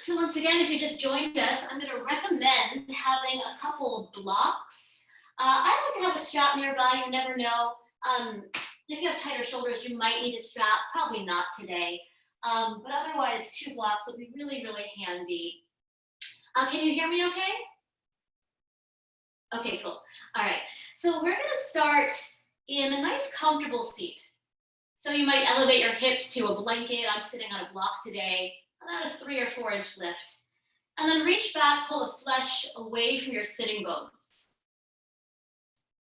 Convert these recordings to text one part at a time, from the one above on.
So once again, if you just joined us, I'm going to recommend having a couple blocks. I like to have a strap nearby, you never know. If you have tighter shoulders, you might need a strap, probably not today. But otherwise, 2 blocks will be really, really handy. Can you hear me okay? Okay, cool. All right, so we're gonna start in a nice comfortable seat. So you might elevate your hips to a blanket. I'm sitting on a block today, about a 3 or 4 inch lift. And then reach back, pull the flesh away from your sitting bones.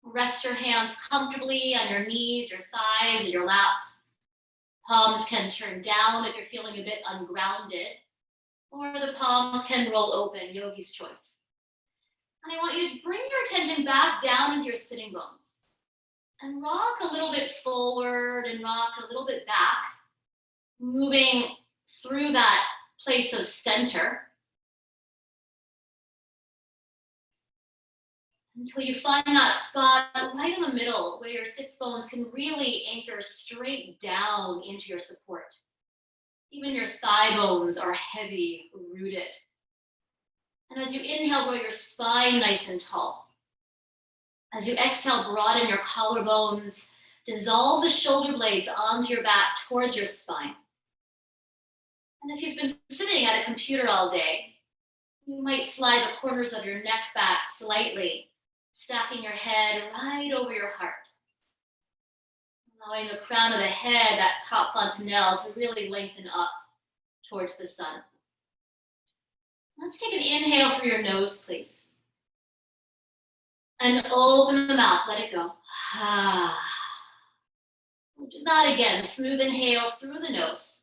Rest your hands comfortably on your knees, your thighs, and your lap. Palms can turn down if you're feeling a bit ungrounded, or the palms can roll open, yogi's choice. And I want you to bring your attention back down into your sitting bones and rock a little bit forward and rock a little bit back, moving through that place of center until you find that spot right in the middle where your sits bones can really anchor straight down into your support. Even your thigh bones are heavy rooted. And as you inhale, grow your spine nice and tall. As you exhale, broaden your collarbones, dissolve the shoulder blades onto your back towards your spine. And if you've been sitting at a computer all day, you might slide the corners of your neck back slightly, stacking your head right over your heart. Allowing the crown of the head, that top fontanelle, to really lengthen up towards the sun. Let's take an inhale through your nose, please. And open the mouth, let it go. We'll do that again. Smooth inhale through the nose.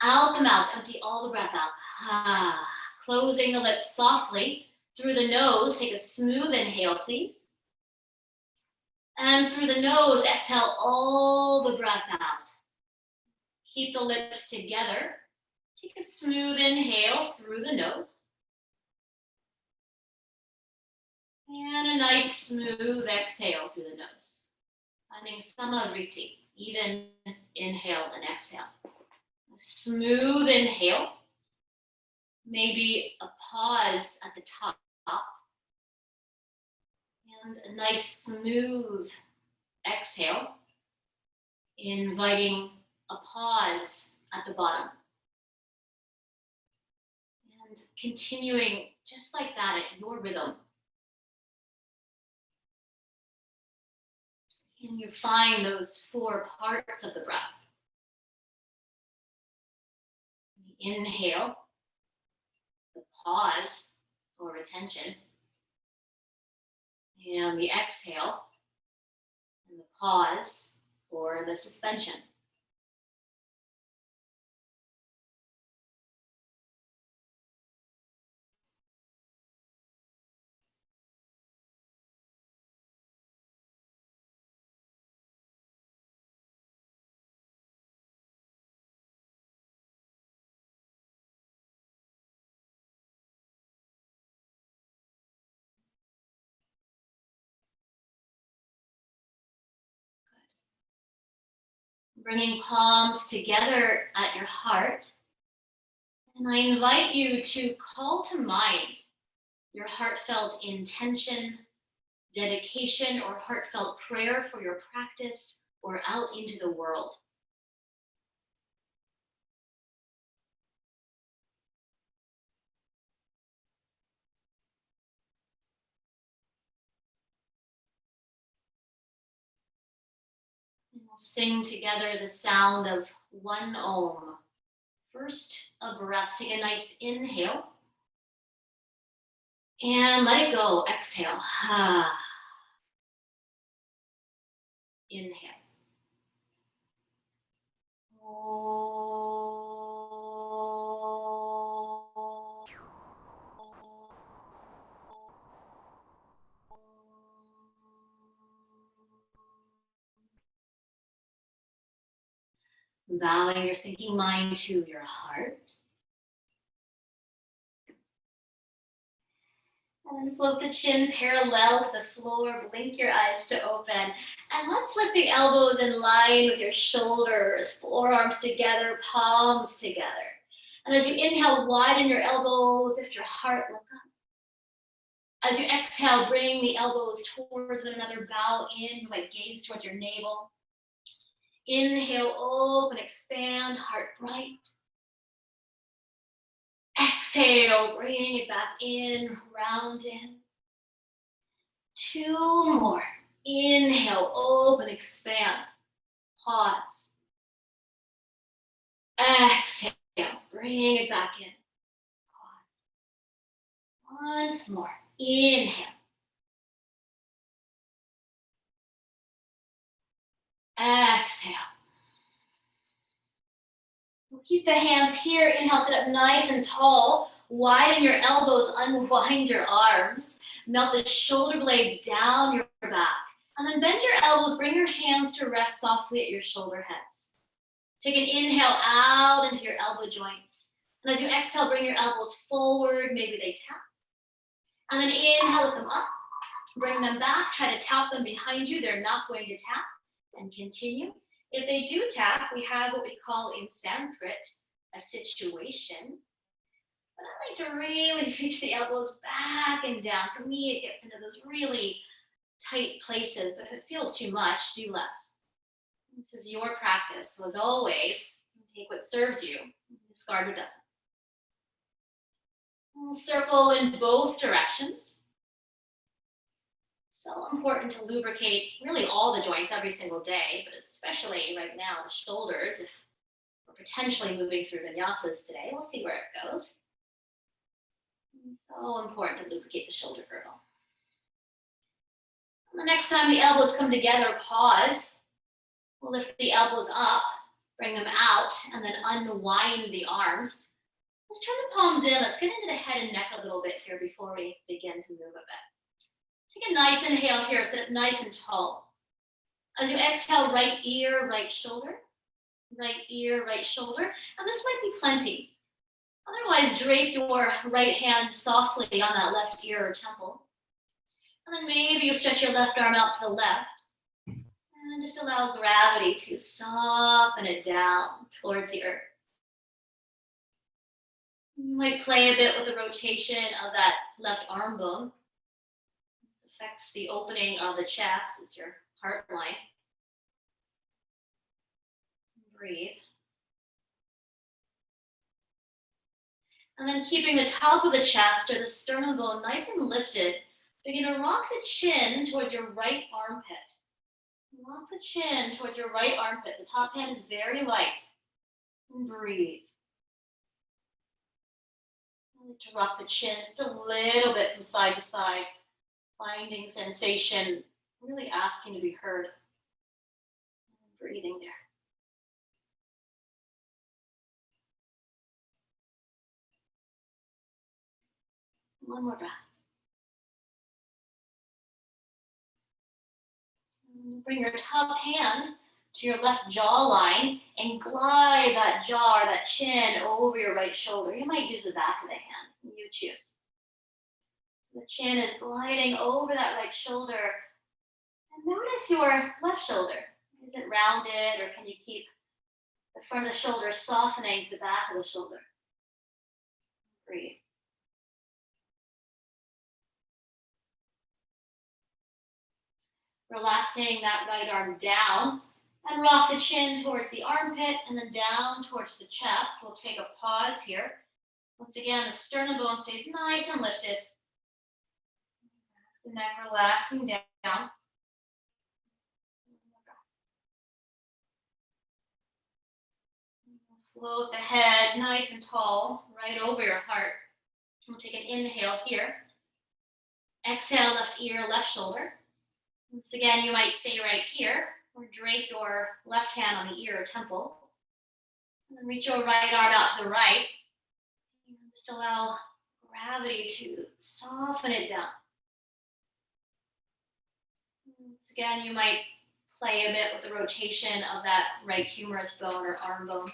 Out the mouth, empty all the breath out. Closing the lips softly through the nose. Take a smooth inhale, please. And through the nose, exhale all the breath out. Keep the lips together. Take a smooth inhale through the nose. And a nice smooth exhale through the nose. Finding samavriti, even inhale and exhale. A smooth inhale. Maybe a pause at the top. And a nice smooth exhale, inviting a pause at the bottom. And continuing just like that at your rhythm. Can you find those 4 parts of the breath? The inhale, the pause or retention, and the exhale, and the pause or the suspension. Bringing palms together at your heart. And I invite you to call to mind your heartfelt intention, dedication, or heartfelt prayer for your practice or out into the world. And we'll sing together the sound of one Om. First, a breath. Take a nice inhale. And let it go. Exhale. Inhale. Bowing your thinking mind to your heart. And then float the chin parallel to the floor. Blink your eyes to open. And let's lift the elbows in line with your shoulders. Forearms together, palms together. And as you inhale, widen your elbows, lift your heart, look up. As you exhale, bring the elbows towards one another, bow in, you might gaze towards your navel. Inhale, open, expand, heart bright. Exhale, bring it back in, round in. 2 more. Inhale, open, expand, pause. Exhale, bring it back in, pause. Once more, inhale. Exhale. We'll keep the hands here. Inhale, sit up nice and tall. Widen your elbows, unwind your arms. Melt the shoulder blades down your back. And then bend your elbows, bring your hands to rest softly at your shoulder heads. Take an inhale out into your elbow joints. And as you exhale, bring your elbows forward, maybe they tap. And then inhale, lift them up. Bring them back, try to tap them behind you. They're not going to tap. And continue. If they do tap, we have what we call in Sanskrit a situation. But I like to really reach the elbows back and down. For me, it gets into those really tight places, but if it feels too much, do less. This is your practice. So as always, take what serves you, discard what doesn't. We'll circle in both directions. So important to lubricate really all the joints every single day, but especially right now, the shoulders. If we're potentially moving through vinyasas today, we'll see where it goes. So important to lubricate the shoulder girdle. And the next time the elbows come together, pause. We'll lift the elbows up, bring them out, and then unwind the arms. Let's turn the palms in. Let's get into the head and neck a little bit here before we begin to move a bit. Take a nice inhale here, sit up nice and tall. As you exhale, right ear, right shoulder. Right ear, right shoulder. And this might be plenty. Otherwise, drape your right hand softly on that left ear or temple. And then maybe you stretch your left arm out to the left. And just allow gravity to soften it down towards the earth. You might play a bit with the rotation of that left arm bone. This affects the opening of the chest. It's your heart line. Breathe. And then keeping the top of the chest or the sternum bone nice and lifted, begin to rock the chin towards your right armpit. Rock the chin towards your right armpit. The top hand is very light. And breathe. To rock the chin just a little bit from side to side, finding sensation, really asking to be heard. Breathing there. One more breath. Bring your top hand to your left jawline and glide that jaw or that chin over your right shoulder. You might use the back of the hand. You choose. So the chin is gliding over that right shoulder. And notice your left shoulder. Is it rounded, or can you keep the front of the shoulder softening to the back of the shoulder? Breathe. Relaxing that right arm down and rock the chin towards the armpit and then down towards the chest. We'll take a pause here. Once again, the sternum bone stays nice and lifted. The neck relaxing down. Float the head nice and tall, right over your heart. We'll take an inhale here. Exhale, left ear, left shoulder. Once again, you might stay right here or drape your left hand on the ear or temple. And then reach your right arm out to the right. And just allow gravity to soften it down. Once again, you might play a bit with the rotation of that right humerus bone or arm bone.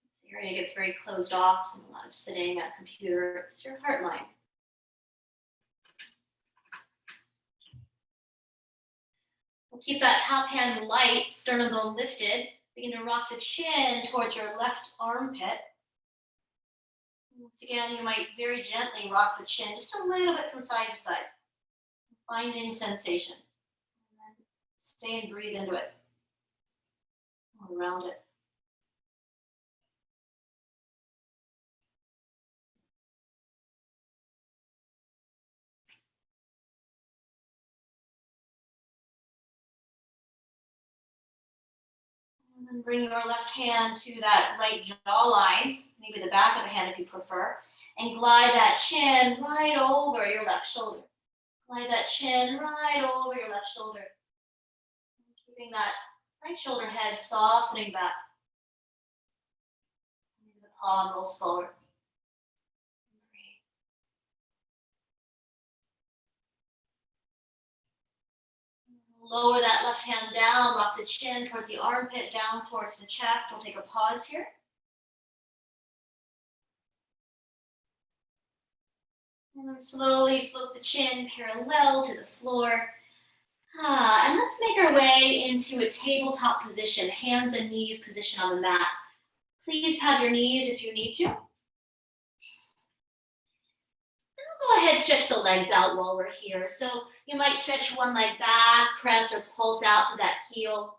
This area gets very closed off from a lot of sitting at a computer. It's your heart line. We'll keep that top hand light, sternum bone lifted. Begin to rock the chin towards your left armpit. Once again, you might very gently rock the chin just a little bit from side to side, finding sensation. And then stay and breathe into it, all around it. And then bring your left hand to that right jawline, maybe the back of the hand if you prefer, and glide that chin right over your left shoulder. Glide that chin right over your left shoulder. Keeping that right shoulder head softening back. Maybe the palm rolls forward. Lower that left hand down, rock the chin towards the armpit, down towards the chest. We'll take a pause here. And then slowly float the chin parallel to the floor. And let's make our way into a tabletop position, hands and knees position on the mat. Please pad your knees if you need to. Go ahead, stretch the legs out while we're here. So you might stretch one leg back, press or pulse out to that heel.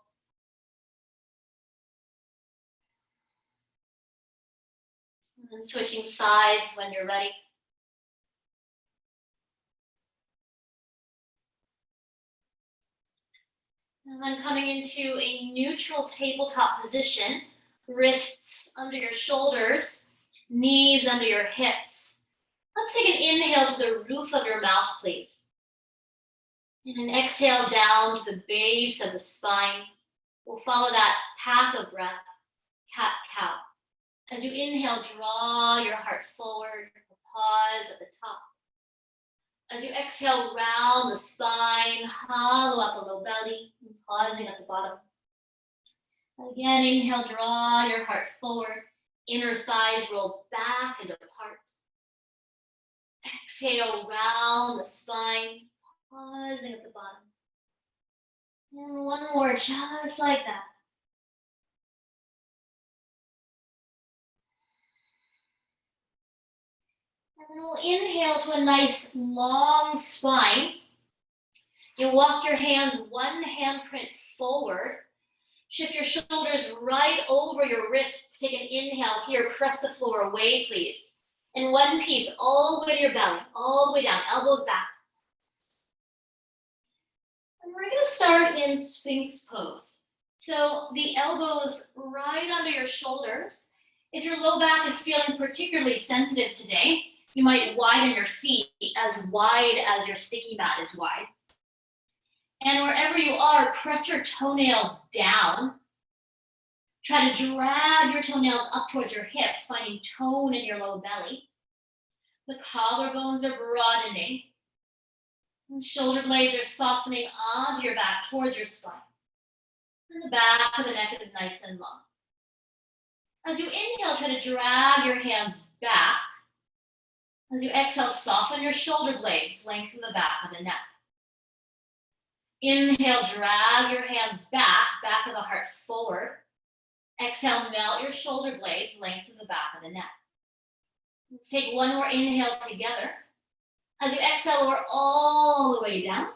And then switching sides when you're ready. And then coming into a neutral tabletop position, wrists under your shoulders, knees under your hips. Let's take an inhale to the roof of your mouth, please. And an exhale down to the base of the spine. We'll follow that path of breath, cat-cow. As you inhale, draw your heart forward, pause at the top. As you exhale, round the spine, hollow out the low belly, and pausing at the bottom. Again, inhale, draw your heart forward, inner thighs roll back and apart. Exhale, round the spine, pausing at the bottom. And one more, just like that. And then we'll inhale to a nice long spine. You walk your hands one handprint forward. Shift your shoulders right over your wrists. Take an inhale here, press the floor away, please. In one piece, all the way to your belly, all the way down, elbows back. And we're gonna start in Sphinx pose. So the elbows right under your shoulders. If your low back is feeling particularly sensitive today, you might widen your feet as wide as your sticky mat is wide. And wherever you are, press your toenails down. Try to drag your toenails up towards your hips, finding tone in your low belly. The collarbones are broadening. And shoulder blades are softening onto your back towards your spine. And the back of the neck is nice and long. As you inhale, try to drag your hands back. As you exhale, soften your shoulder blades, lengthen the back of the neck. Inhale, drag your hands back of the heart forward. Exhale, melt your shoulder blades, lengthen the back of the neck. Let's take one more inhale together. As you exhale, lower all the way down.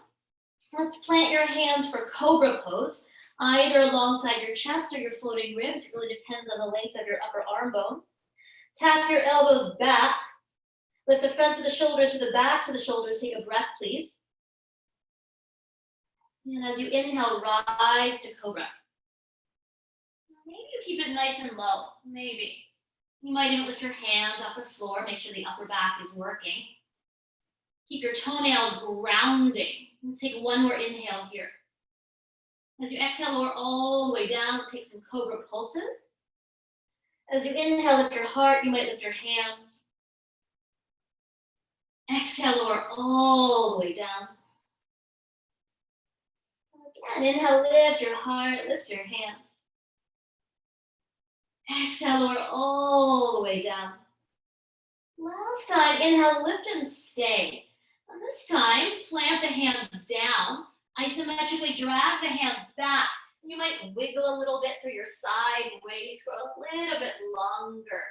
Let's plant your hands for cobra pose, either alongside your chest or your floating ribs. It really depends on the length of your upper arm bones. Tap your elbows back. Lift the fronts of the shoulders to the backs of the shoulders. Take a breath, please. And as you inhale, rise to cobra. Maybe you keep it nice and low, maybe. You might even lift your hands off the floor, make sure the upper back is working. Keep your toenails grounding. Let's take one more inhale here. As you exhale, lower all the way down, take some cobra pulses. As you inhale, lift your heart, you might lift your hands. Exhale, lower all the way down. Again, inhale, lift your heart, lift your hands. Exhale, lower all the way down. Last time, inhale, lift and stay. And this time, plant the hands down. Isometrically drag the hands back. You might wiggle a little bit through your side waist for a little bit longer.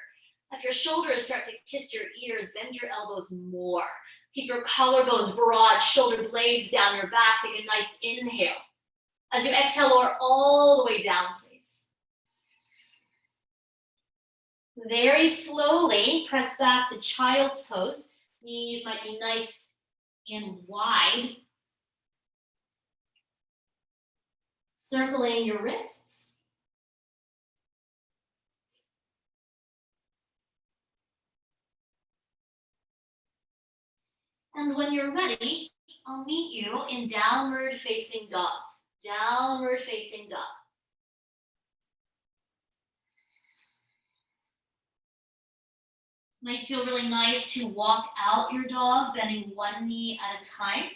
If your shoulders start to kiss your ears, bend your elbows more. Keep your collarbones broad, shoulder blades down your back. Take a nice inhale. As you exhale, lower all the way down, please. Very slowly, press back to child's pose. Knees might be nice and wide. Circling your wrists. And when you're ready, I'll meet you in downward facing dog. Downward facing dog. Might feel really nice to walk out your dog, bending one knee at a time.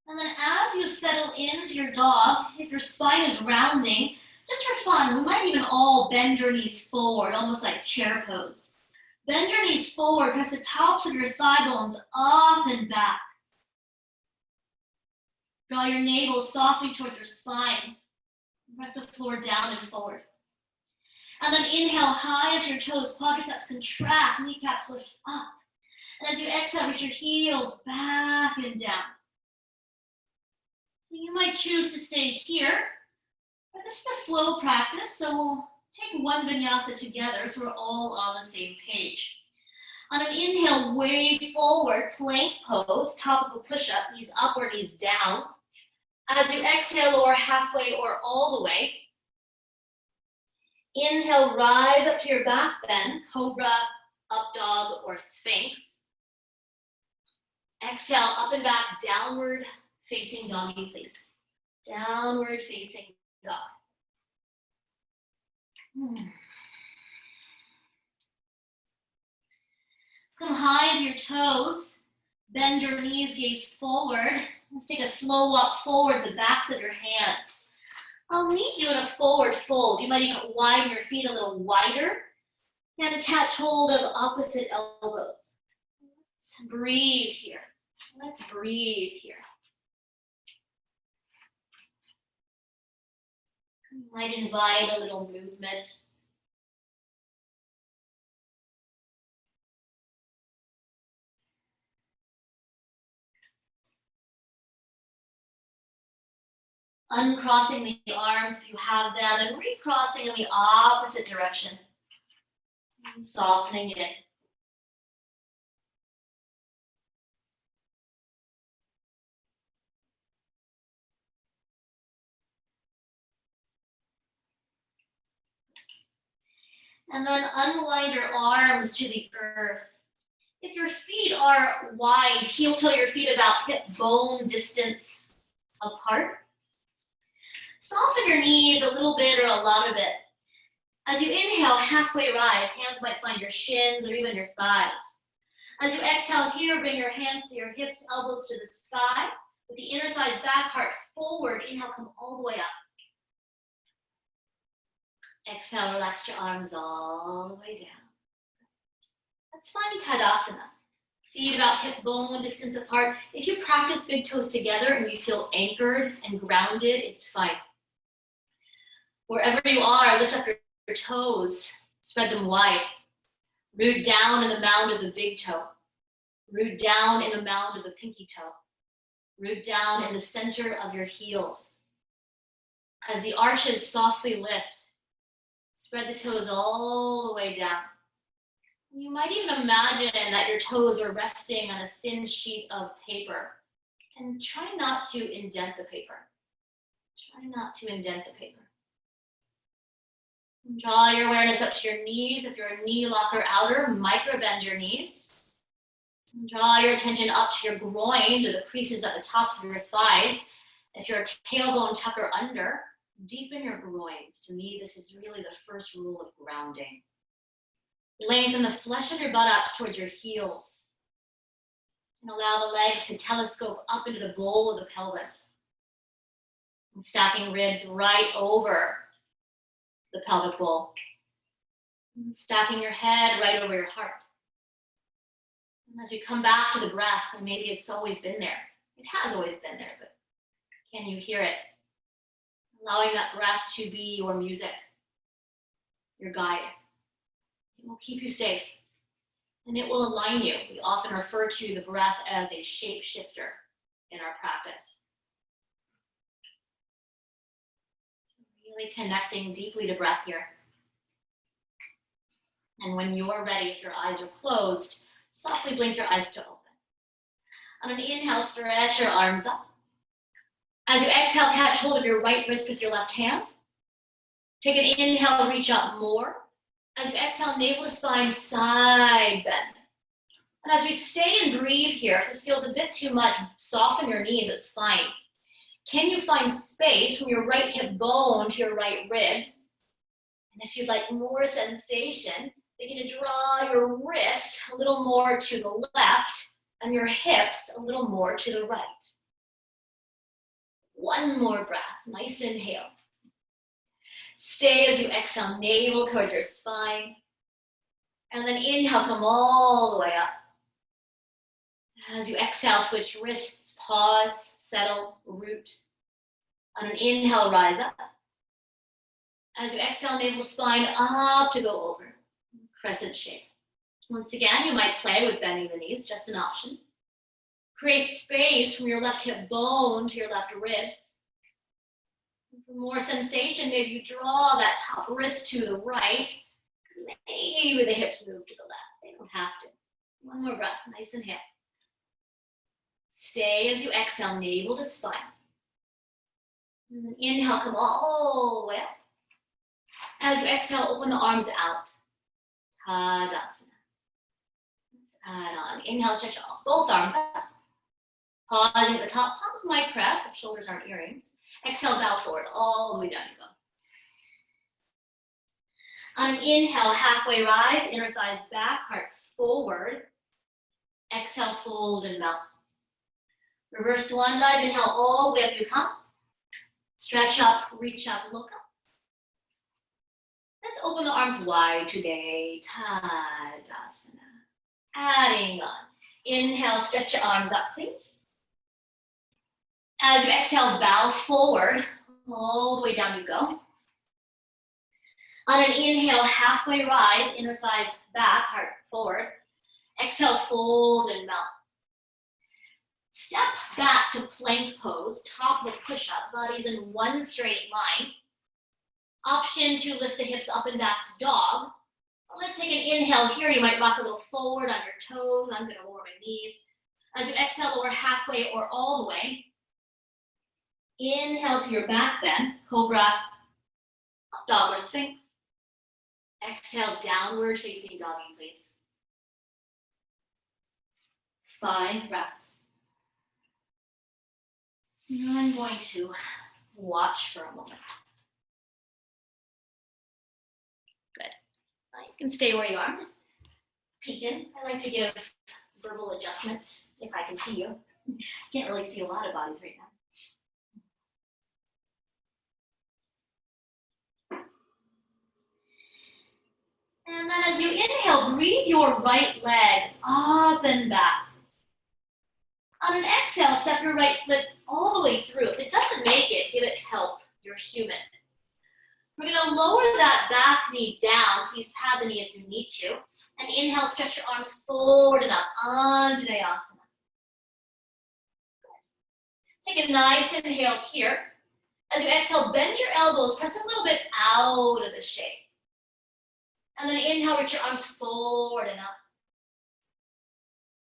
And then as you settle into your dog, if your spine is rounding, just for fun, we might even all bend your knees forward, almost like chair pose. Bend your knees forward, press the tops of your thigh bones up and back. Draw your navel softly toward your spine. Press the floor down and forward. And then inhale high into your toes, quadriceps contract, kneecaps lift up. And as you exhale, reach your heels back and down. You might choose to stay here, but this is a flow practice, so we'll take one vinyasa together so we're all on the same page. On an inhale, wave forward, plank pose, top of a push-up, knees up or knees down. As you exhale, lower halfway or all the way. Inhale, rise up to your back bend, cobra, up dog, or sphinx. Exhale, up and back, downward facing doggy, please. Downward facing dog. Let's come high into your toes. Bend your knees, gaze forward. Let's take a slow walk forward, the backs of your hands. I'll meet you in a forward fold. You might even widen your feet a little wider. And cat hold of opposite elbows. Let's breathe here. Let's breathe here. You might invite a little movement. Uncrossing the arms if you have them, and recrossing in the opposite direction. And softening it. And then unwind your arms to the earth. If your feet are wide, heel toe your feet about hip bone distance apart. Soften your knees a little bit or a lot of it. As you inhale, halfway rise, hands might find your shins or even your thighs. As you exhale here, bring your hands to your hips, elbows to the sky. With the inner thighs back, heart forward. Inhale, come all the way up. Exhale, relax your arms all the way down. Let's find Tadasana. Feet about hip bone distance apart. If you practice big toes together and you feel anchored and grounded, it's fine. Wherever you are, lift up your toes, spread them wide. Root down in the mound of the big toe. Root down in the mound of the pinky toe. Root down in the center of your heels. As the arches softly lift, spread the toes all the way down. You might even imagine that your toes are resting on a thin sheet of paper. And try not to indent the paper. Try not to indent the paper. Draw your awareness up to your knees. If you're a knee locker outer, micro bend your knees. Draw your attention up to your groins or the creases at the tops of your thighs. If you're a tailbone tucker under, deepen your groins. To me, this is really the first rule of grounding. Lengthen the flesh of your buttocks towards your heels. And allow the legs to telescope up into the bowl of the pelvis. And stacking ribs right over the pelvic bowl. And stacking your head right over your heart. And as you come back to the breath, and maybe it's always been there. It has always been there, but can you hear it? Allowing that breath to be your music, your guide. It will keep you safe, and it will align you. We often refer to the breath as a shapeshifter in our practice. So really connecting deeply to breath here. And when you're ready, if your eyes are closed, softly blink your eyes to open. On an inhale, stretch your arms up. As you exhale, catch hold of your right wrist with your left hand. Take an inhale, reach up more. As you exhale, navel to spine, side bend. And as we stay and breathe here, if this feels a bit too much, soften your knees, it's fine. Can you find space from your right hip bone to your right ribs? And if you'd like more sensation, begin to draw your wrist a little more to the left and your hips a little more to the right. One more breath, nice inhale. Stay as you exhale, navel towards your spine. And then inhale, come all the way up. As you exhale, switch wrists, pause, settle, root. On an inhale, rise up. As you exhale, navel spine up to go over. Crescent shape. Once again, you might play with bending the knees, just an option. Create space from your left hip bone to your left ribs. For more sensation, maybe you draw that top wrist to the right. Maybe the hips move to the left. They don't have to. One more breath, nice inhale. Stay as you exhale, navel to spine. And then inhale, come all the way up. As you exhale, open the arms out. Tadasana. Let's add on. Inhale, stretch both arms up. Pausing at the top, palms might press if shoulders aren't earrings. Exhale, bow forward, all the way down you go. On an inhale, halfway rise, inner thighs back, heart forward. Exhale, fold and melt. Reverse swan dive, inhale all the way up you come. Stretch up, reach up, look up. Let's open the arms wide today. Tadasana. Adding on. Inhale, stretch your arms up, please. As you exhale, bow forward, all the way down you go. On an inhale, halfway rise, inner thighs back, heart forward. Exhale, fold and melt. Step back to plank pose, top with push-up, bodies in one straight line. Option to lift the hips up and back to dog. Well, let's take an inhale here. You might rock a little forward on your toes. I'm gonna lower my knees. As you exhale, lower halfway or all the way. Inhale to your back bend, cobra, up dog or sphinx. Exhale, downward facing doggy, please. 5 breaths. Now I'm going to watch for a moment. Good. You can stay where you are, just peeking. I like to give verbal adjustments if I can see you. Can't really see a lot of bodies right now. And then as you inhale, breathe your right leg up and back. On an exhale, step your right foot all the way through. If it doesn't make it, give it help. You're human. We're going to lower that back knee down. Please pad the knee if you need to. And inhale, stretch your arms forward and up. Anjaneyasana. Take a nice inhale here. As you exhale, bend your elbows. Press a little bit out of the shape. And then inhale, reach your arms forward and up.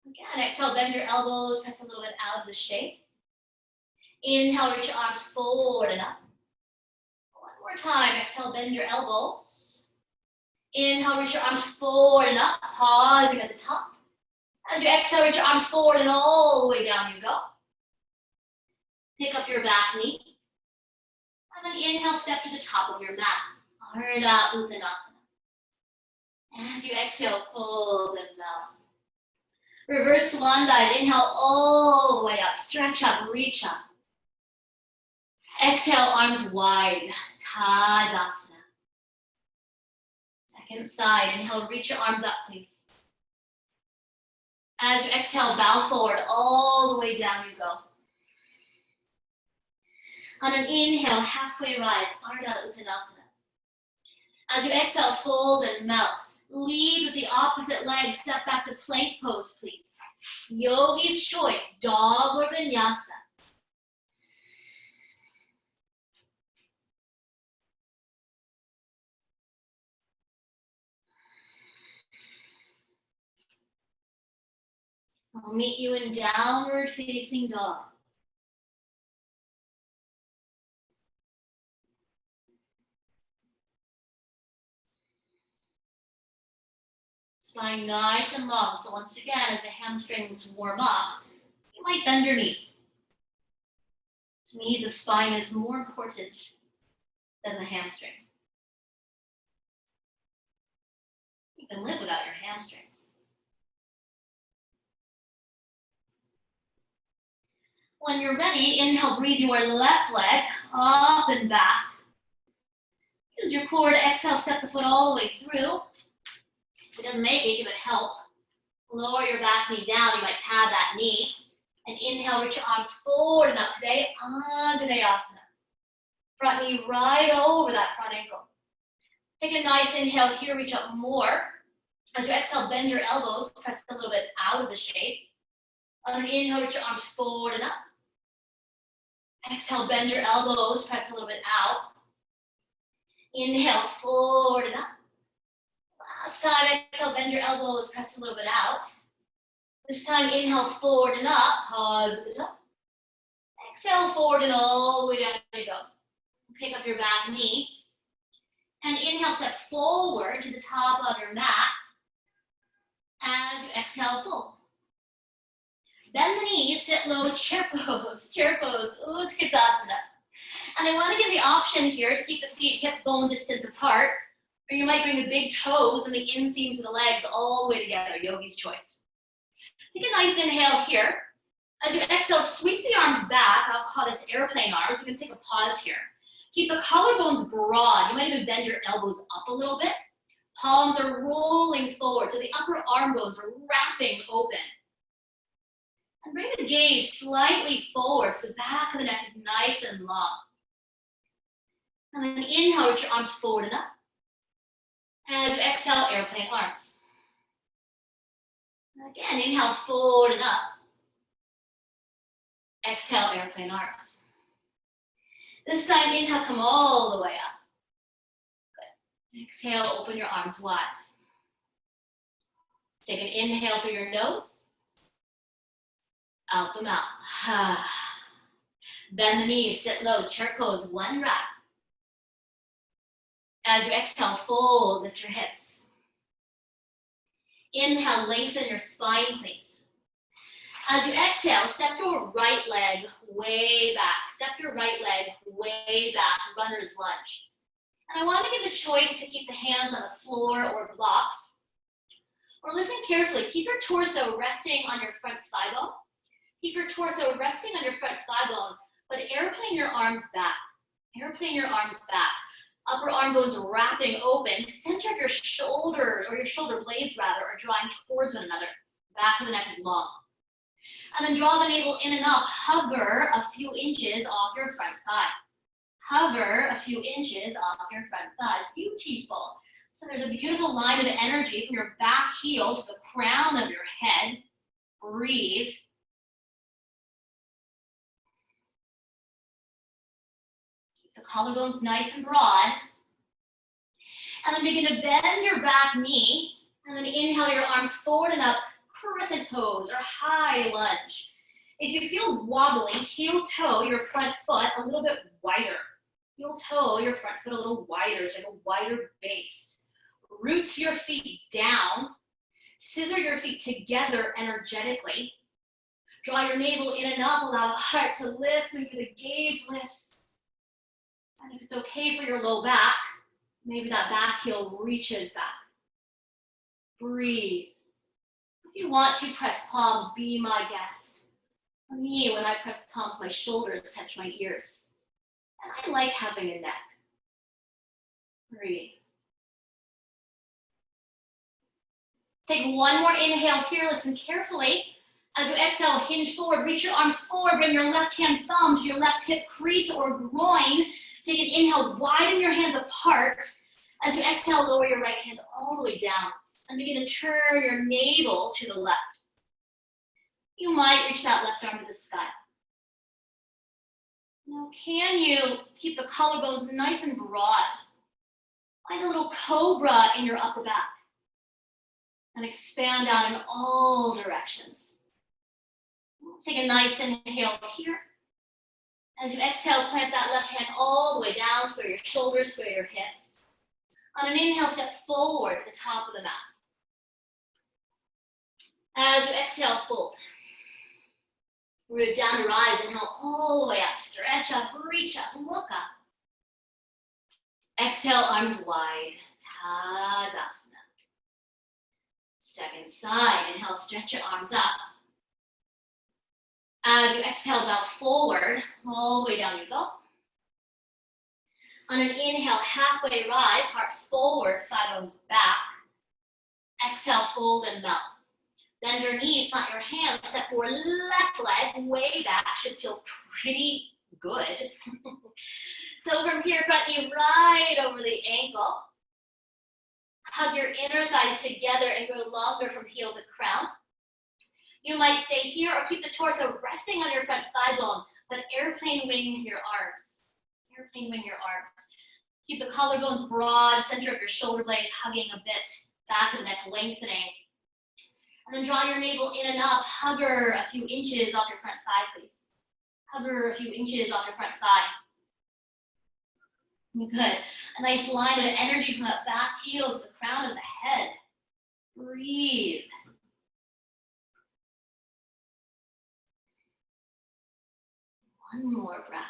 Again, exhale, bend your elbows, press a little bit out of the shape. Inhale, reach your arms forward and up. One more time, exhale, bend your elbows. Inhale, reach your arms forward and up, pausing at the top. As you exhale, reach your arms forward and all the way down you go. Pick up your back knee. And then inhale, step to the top of your mat. Ardha Uttanasana. As you exhale, fold and melt. Reverse swan dive. Inhale all the way up. Stretch up, reach up. Exhale, arms wide. Tadasana. Second side. Inhale, reach your arms up, please. As you exhale, bow forward, all the way down you go. On an inhale, halfway rise, Ardha Uttanasana. As you exhale, fold and melt. Lead with the opposite leg, step back to plank pose, please. Yogi's choice, dog or vinyasa. I'll meet you in downward facing dog. Spine nice and long. So once again, as the hamstrings warm up, you might bend your knees. To me, the spine is more important than the hamstrings. You can live without your hamstrings. When you're ready, inhale, breathe your left leg up and back. Use your core to exhale, step the foot all the way through. If it doesn't make it, give it help. Lower your back knee down. You might pad that knee. And inhale, reach your arms forward and up. Today, Anjaneyasana. Front knee right over that front ankle. Take a nice inhale here, reach up more. As you exhale, bend your elbows, press a little bit out of the shape. On an inhale, reach your arms forward and up. Exhale, bend your elbows, press a little bit out. Inhale, forward and up. Last time, exhale, bend your elbows, press a little bit out. This time, inhale, forward and up, pause at the top. Exhale, forward and all the way down, there you go. Pick up your back knee. And inhale, step forward to the top of your mat. As you exhale, fold. Bend the knees, sit low, chair pose, Utkatasana. And I want to give the option here to keep the feet hip bone distance apart, or you might bring the big toes and the inseams of the legs all the way together, yogi's choice. Take a nice inhale here. As you exhale, sweep the arms back. I'll call this airplane arms. We can take a pause here. Keep the collarbones broad. You might even bend your elbows up a little bit. Palms are rolling forward, so the upper arm bones are wrapping open. And bring the gaze slightly forward so the back of the neck is nice and long. And then inhale, reach your arms forward and up. As you exhale, airplane arms. And again, inhale, forward and up. Exhale, airplane arms. This time, inhale, come all the way up. Good. Exhale, open your arms wide. Take an inhale through your nose. Out the mouth. Bend the knees, sit low, chair pose, one breath. As you exhale, fold, lift your hips. Inhale, lengthen your spine, please. As you exhale, step your right leg way back. Step your right leg way back, runner's lunge. And I want to give the choice to keep the hands on the floor or blocks. Or listen carefully, keep your torso resting on your front thigh bone. Keep your torso resting on your front thigh bone, but airplane your arms back. Airplane your arms back. Upper arm bones wrapping open. Center of your shoulder, or your shoulder blades rather, are drawing towards one another. Back of the neck is long. And then draw the navel in and up. Hover a few inches off your front thigh. Hover a few inches off your front thigh. Beautiful. So there's a beautiful line of energy from your back heel to the crown of your head. Breathe. The collarbones nice and broad. And then begin to bend your back knee. And then inhale your arms forward and up, crescent pose or high lunge. If you feel wobbly, heel toe your front foot a little bit wider. Heel toe your front foot a little wider, so you have a wider base. Root your feet down. Scissor your feet together energetically. Draw your navel in and up, allow the heart to lift, maybe the gaze lifts. And if it's okay for your low back, maybe that back heel reaches back. Breathe. If you want to press palms, be my guest. For me, when I press palms, my shoulders touch my ears. And I like having a neck. Breathe. Take one more inhale here. Listen carefully. As you exhale, hinge forward. Reach your arms forward. Bring your left hand thumb to your left hip crease or groin. Take an inhale. Widen your hands apart. As you exhale, lower your right hand all the way down. And begin to turn your navel to the left. You might reach that left arm to the sky. Now, can you keep the collarbones nice and broad? Find a little cobra in your upper back. And expand out in all directions. Take a nice inhale here. As you exhale, plant that left hand all the way down, square your shoulders, square your hips. On an inhale, step forward at the top of the mat. As you exhale, fold. Root down to rise, inhale all the way up. Stretch up, reach up, look up. Exhale, arms wide. Tadasana. Second side, inhale, stretch your arms up. As you exhale, bow forward, all the way down you go. On an inhale, halfway rise, heart forward, thigh bones back. Exhale, fold and melt. Bend your knees, plant your hands, step forward, left leg, way back, should feel pretty good. So from here, front knee right over the ankle. Hug your inner thighs together and go longer from heel to crown. You might stay here or keep the torso resting on your front thigh bone, but airplane wing your arms. Airplane wing your arms. Keep the collarbones broad, center of your shoulder blades hugging a bit, back of the neck lengthening. And then draw your navel in and up. Hover a few inches off your front thigh, please. Hover a few inches off your front thigh. Good. A nice line of energy from that back heel to the crown of the head. Breathe. One more breath.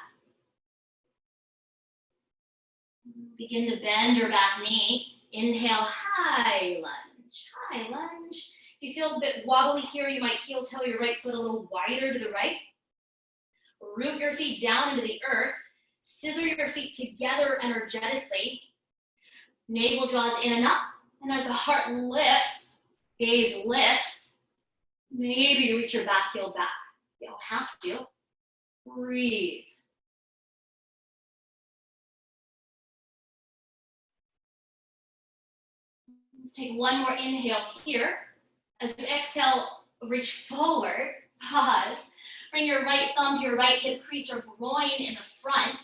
Begin to bend your back knee. Inhale, high lunge. High lunge. If you feel a bit wobbly here, you might heel toe your right foot a little wider to the right. Root your feet down into the earth. Scissor your feet together energetically. Navel draws in and up. And as the heart lifts, gaze lifts, maybe you reach your back heel back. You don't have to. Breathe. Let's take one more inhale here. As you exhale, reach forward, pause. Bring your right thumb to your right hip crease or groin in the front.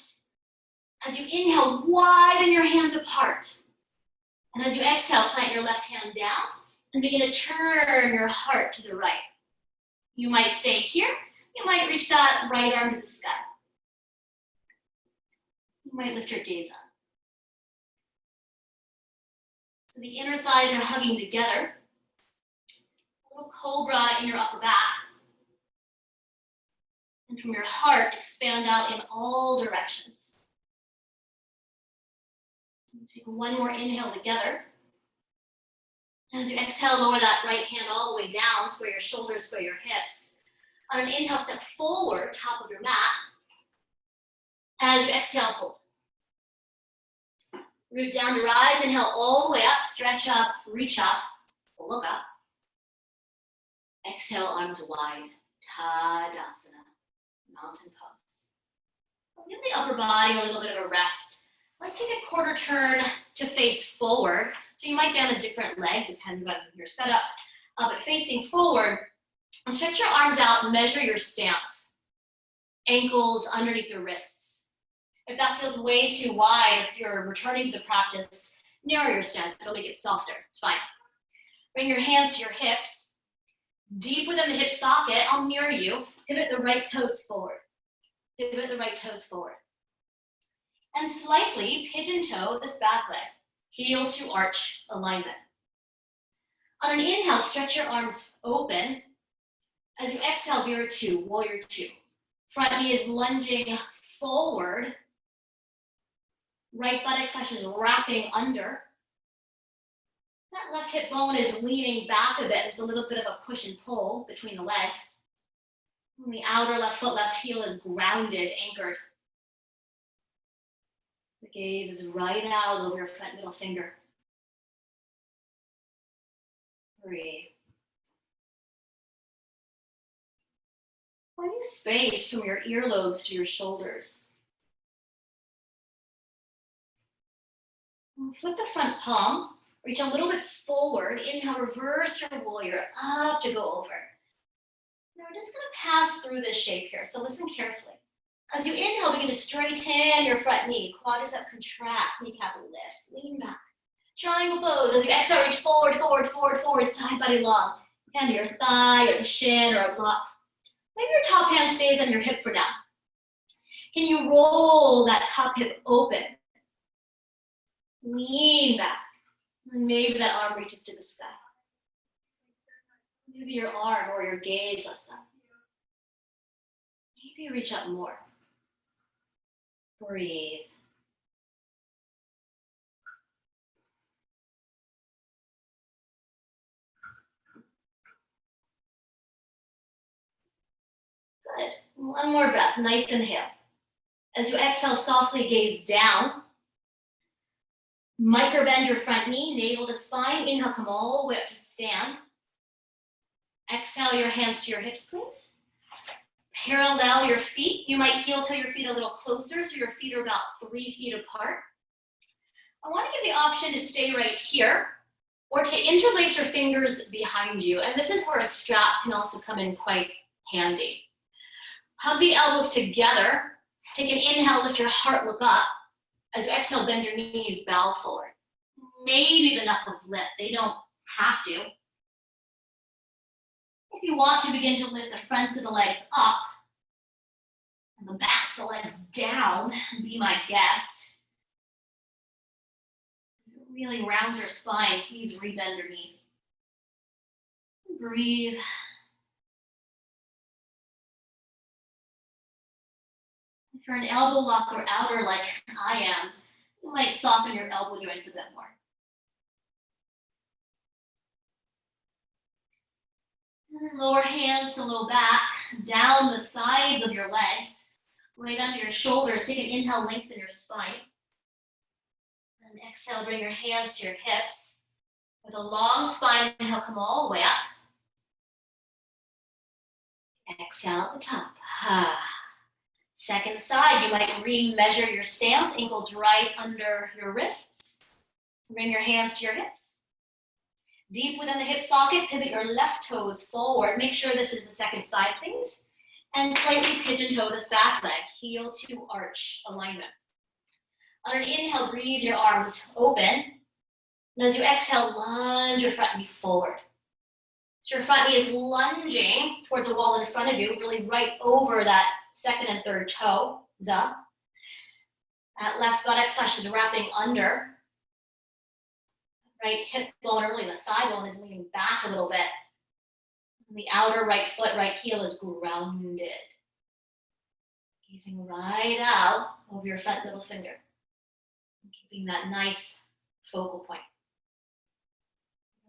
As you inhale, widen your hands apart. And as you exhale, plant your left hand down and begin to turn your heart to the right. You might stay here. You might reach that right arm to the sky. You might lift your gaze up. So the inner thighs are hugging together. A little cobra in your upper back. And from your heart, expand out in all directions. Take one more inhale together. As you exhale, lower that right hand all the way down, square your shoulders, square your hips. On an inhale, step forward, top of your mat. As you exhale, fold. Root down to rise, inhale all the way up, stretch up, reach up, look up. Exhale, arms wide, Tadasana, mountain pose. Give the upper body a little bit of a rest. Let's take a quarter turn to face forward. So you might be on a different leg, depends on your setup. But facing forward, stretch your arms out and measure your stance. Ankles underneath your wrists. If that feels way too wide, if you're returning to the practice, narrow your stance. It'll make it softer. It's fine. Bring your hands to your hips. Deep within the hip socket, I'll mirror you. Pivot the right toes forward. Pivot the right toes forward. And slightly pigeon toe this back leg. Heel to arch alignment. On an inhale, stretch your arms open. As you exhale, mirror two, warrior two. Front knee is lunging forward. Right buttock slash is wrapping under. That left hip bone is leaning back a bit. There's a little bit of a push and pull between the legs. And the outer left foot, left heel is grounded, anchored. The gaze is right out over your front middle finger. Breathe. Finding space from your earlobes to your shoulders. Flip the front palm, reach a little bit forward. Inhale, reverse your warrior, up to go over. Now we're just gonna pass through this shape here, so listen carefully. As you inhale, begin to straighten your front knee. Quadricep contracts, kneecap lifts, lean back. Triangle pose. As you exhale, reach forward, forward, forward, forward, side body long. Hand to your thigh or the shin or a block. Maybe your top hand stays on your hip for now. Can you roll that top hip open? Lean back. And maybe that arm reaches to the sky. Maybe your arm or your gaze lifts up. Maybe you reach up more. Breathe. Good. One more breath. Nice inhale. As you exhale, softly gaze down. Micro bend your front knee, navel to spine. Inhale, come all the way up to stand. Exhale, your hands to your hips, please. Parallel your feet. You might heel toe your feet a little closer, so your feet are about 3 feet apart. I want to give the option to stay right here, or to interlace your fingers behind you. And this is where a strap can also come in quite handy. Hug the elbows together. Take an inhale, lift your heart, look up. As you exhale, bend your knees, bow forward. Maybe the knuckles lift. They don't have to. If you want to, begin to lift the fronts of the legs up and the backs of the legs down. Be my guest. Really round your spine. Please rebend your knees. Breathe. If you're an elbow lock or outer like I am, you might soften your elbow joints a bit more. And then lower hands to low back, down the sides of your legs, right under your shoulders. Take an inhale, lengthen your spine. And exhale, bring your hands to your hips. With a long spine, inhale, come all the way up. Exhale at the top. Second side, you might re-measure your stance, ankles right under your wrists. Bring your hands to your hips. Deep within the hip socket, pivot your left toes forward. Make sure this is the second side, please. And slightly pigeon toe this back leg, heel to arch alignment. On an inhale, breathe your arms open. And as you exhale, lunge your front knee forward. So your front knee is lunging towards a wall in front of you, really right over that second and third toe, up. That left buttock flesh is wrapping under. Right hip bone, or really the thigh bone, is leaning back a little bit. And the outer right foot, right heel is grounded. Gazing right out over your front middle finger. And keeping that nice focal point.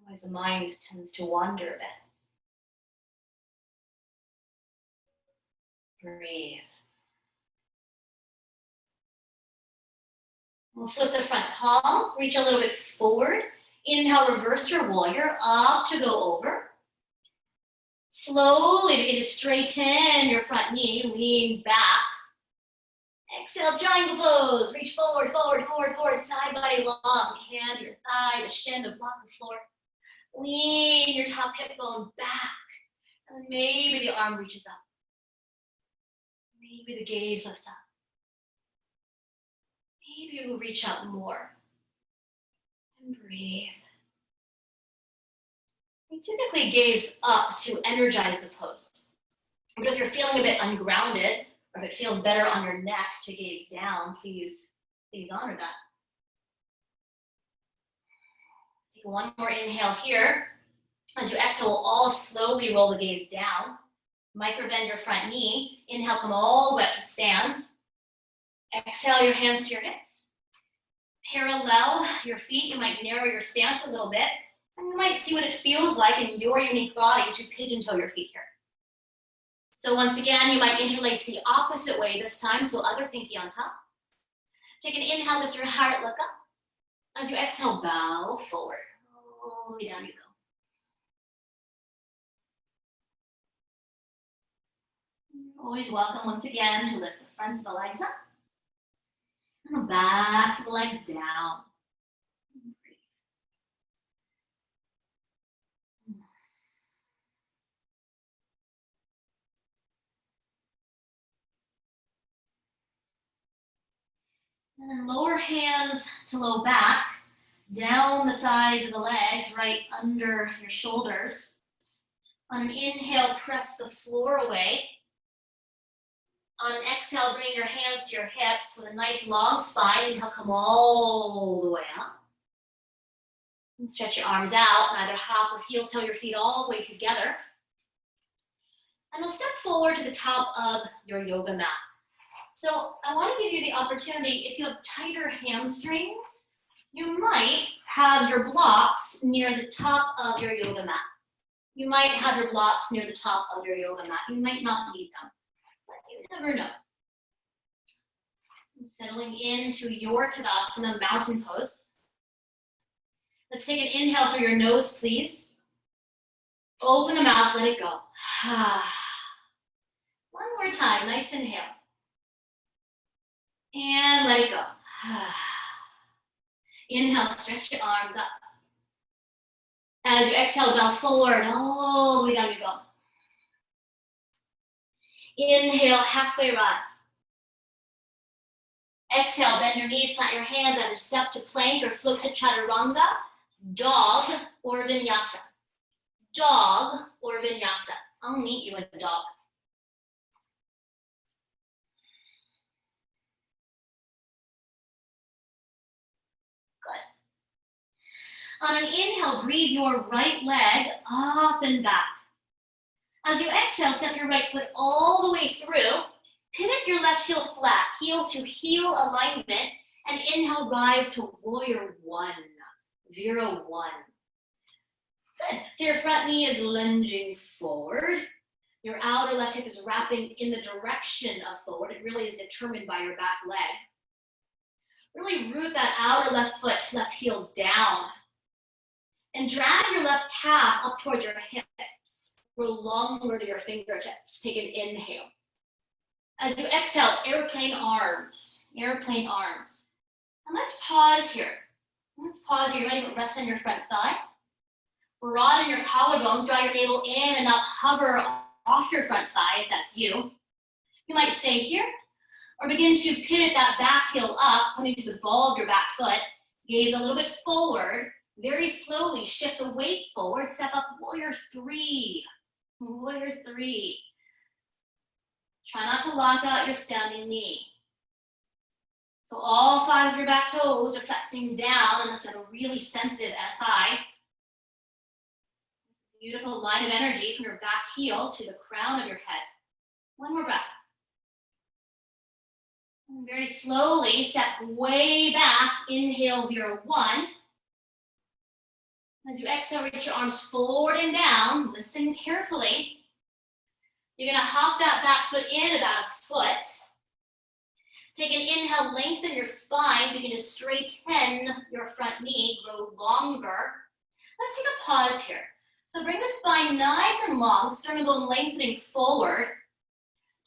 Otherwise the mind tends to wander a bit. Breathe. We'll flip the front palm, reach a little bit forward. Inhale, reverse your warrior, up to go over. Slowly begin to straighten your front knee, lean back. Exhale, triangle pose. Reach forward, forward, forward, forward, side body long. Hand to your thigh, the shin, the block the floor. Lean your top hip bone back. And then maybe the arm reaches up. Maybe the gaze lifts up. Maybe you reach out more. And breathe. We typically gaze up to energize the pose. But if you're feeling a bit ungrounded, or if it feels better on your neck to gaze down, please honor that. Take one more inhale here. As you exhale, we'll all slowly roll the gaze down. Micro bend your front knee. Inhale, come all the way up to stand. Exhale, your hands to your hips. Parallel your feet. You might narrow your stance a little bit. And you might see what it feels like in your unique body to pigeon toe your feet here. So once again, you might interlace the opposite way this time, so other pinky on top. Take an inhale, lift your heart, look up. As you exhale, bow forward. All the way down you go. Always welcome once again to lift the fronts of the legs up and the backs of the legs down. And then lower hands to low back, down the sides of the legs, right under your shoulders. On an inhale, press the floor away. On an exhale, bring your hands to your hips with a nice long spine. Inhale, come all the way up. And stretch your arms out, and either hop or heel toe your feet all the way together. And we'll step forward to the top of your yoga mat. So I want to give you the opportunity, if you have tighter hamstrings, you might have your blocks near the top of your yoga mat. You might have your blocks near the top of your yoga mat. You might not need them, but you never know. Settling into your Tadasana mountain pose. Let's take an inhale through your nose, please. Open the mouth, let it go. One more time, nice inhale. And let it go. Inhale, stretch your arms up. As you exhale, bow forward, all the way down you go. Inhale, halfway rise. Exhale, bend your knees, plant your hands, either step to plank or float to chaturanga, dog or vinyasa. Dog or vinyasa. I'll meet you in the dog. On an inhale, breathe your right leg up and back. As you exhale, step your right foot all the way through. Pivot your left heel flat, heel to heel alignment, and inhale, rise to warrior one, Vira one. Good. So your front knee is lunging forward. Your outer left hip is wrapping in the direction of forward. It really is determined by your back leg. Really root that outer left foot, left heel down. And drag your left calf up towards your hips. Grow longer to your fingertips. Take an inhale. As you exhale, airplane arms. Airplane arms. And let's pause here. Let's pause here. You're ready to rest on your front thigh. Broaden your collarbones. Draw your navel in and up. Hover off your front thigh if that's you. You might stay here. Or begin to pivot that back heel up, coming to the ball of your back foot. Gaze a little bit forward. Very slowly shift the weight forward. Step up, warrior three. Warrior three. Try not to lock out your standing knee. So all 5 of your back toes are flexing down, and that's got a really sensitive SI. Beautiful line of energy from your back heel to the crown of your head. One more breath. And very slowly step way back. Inhale, Vira one. As you exhale, reach your arms forward and down. Listen carefully. You're gonna hop that back foot in about a foot. Take an inhale, lengthen your spine. Begin to straighten your front knee, grow longer. Let's take a pause here. So bring the spine nice and long, sternum bone lengthening forward.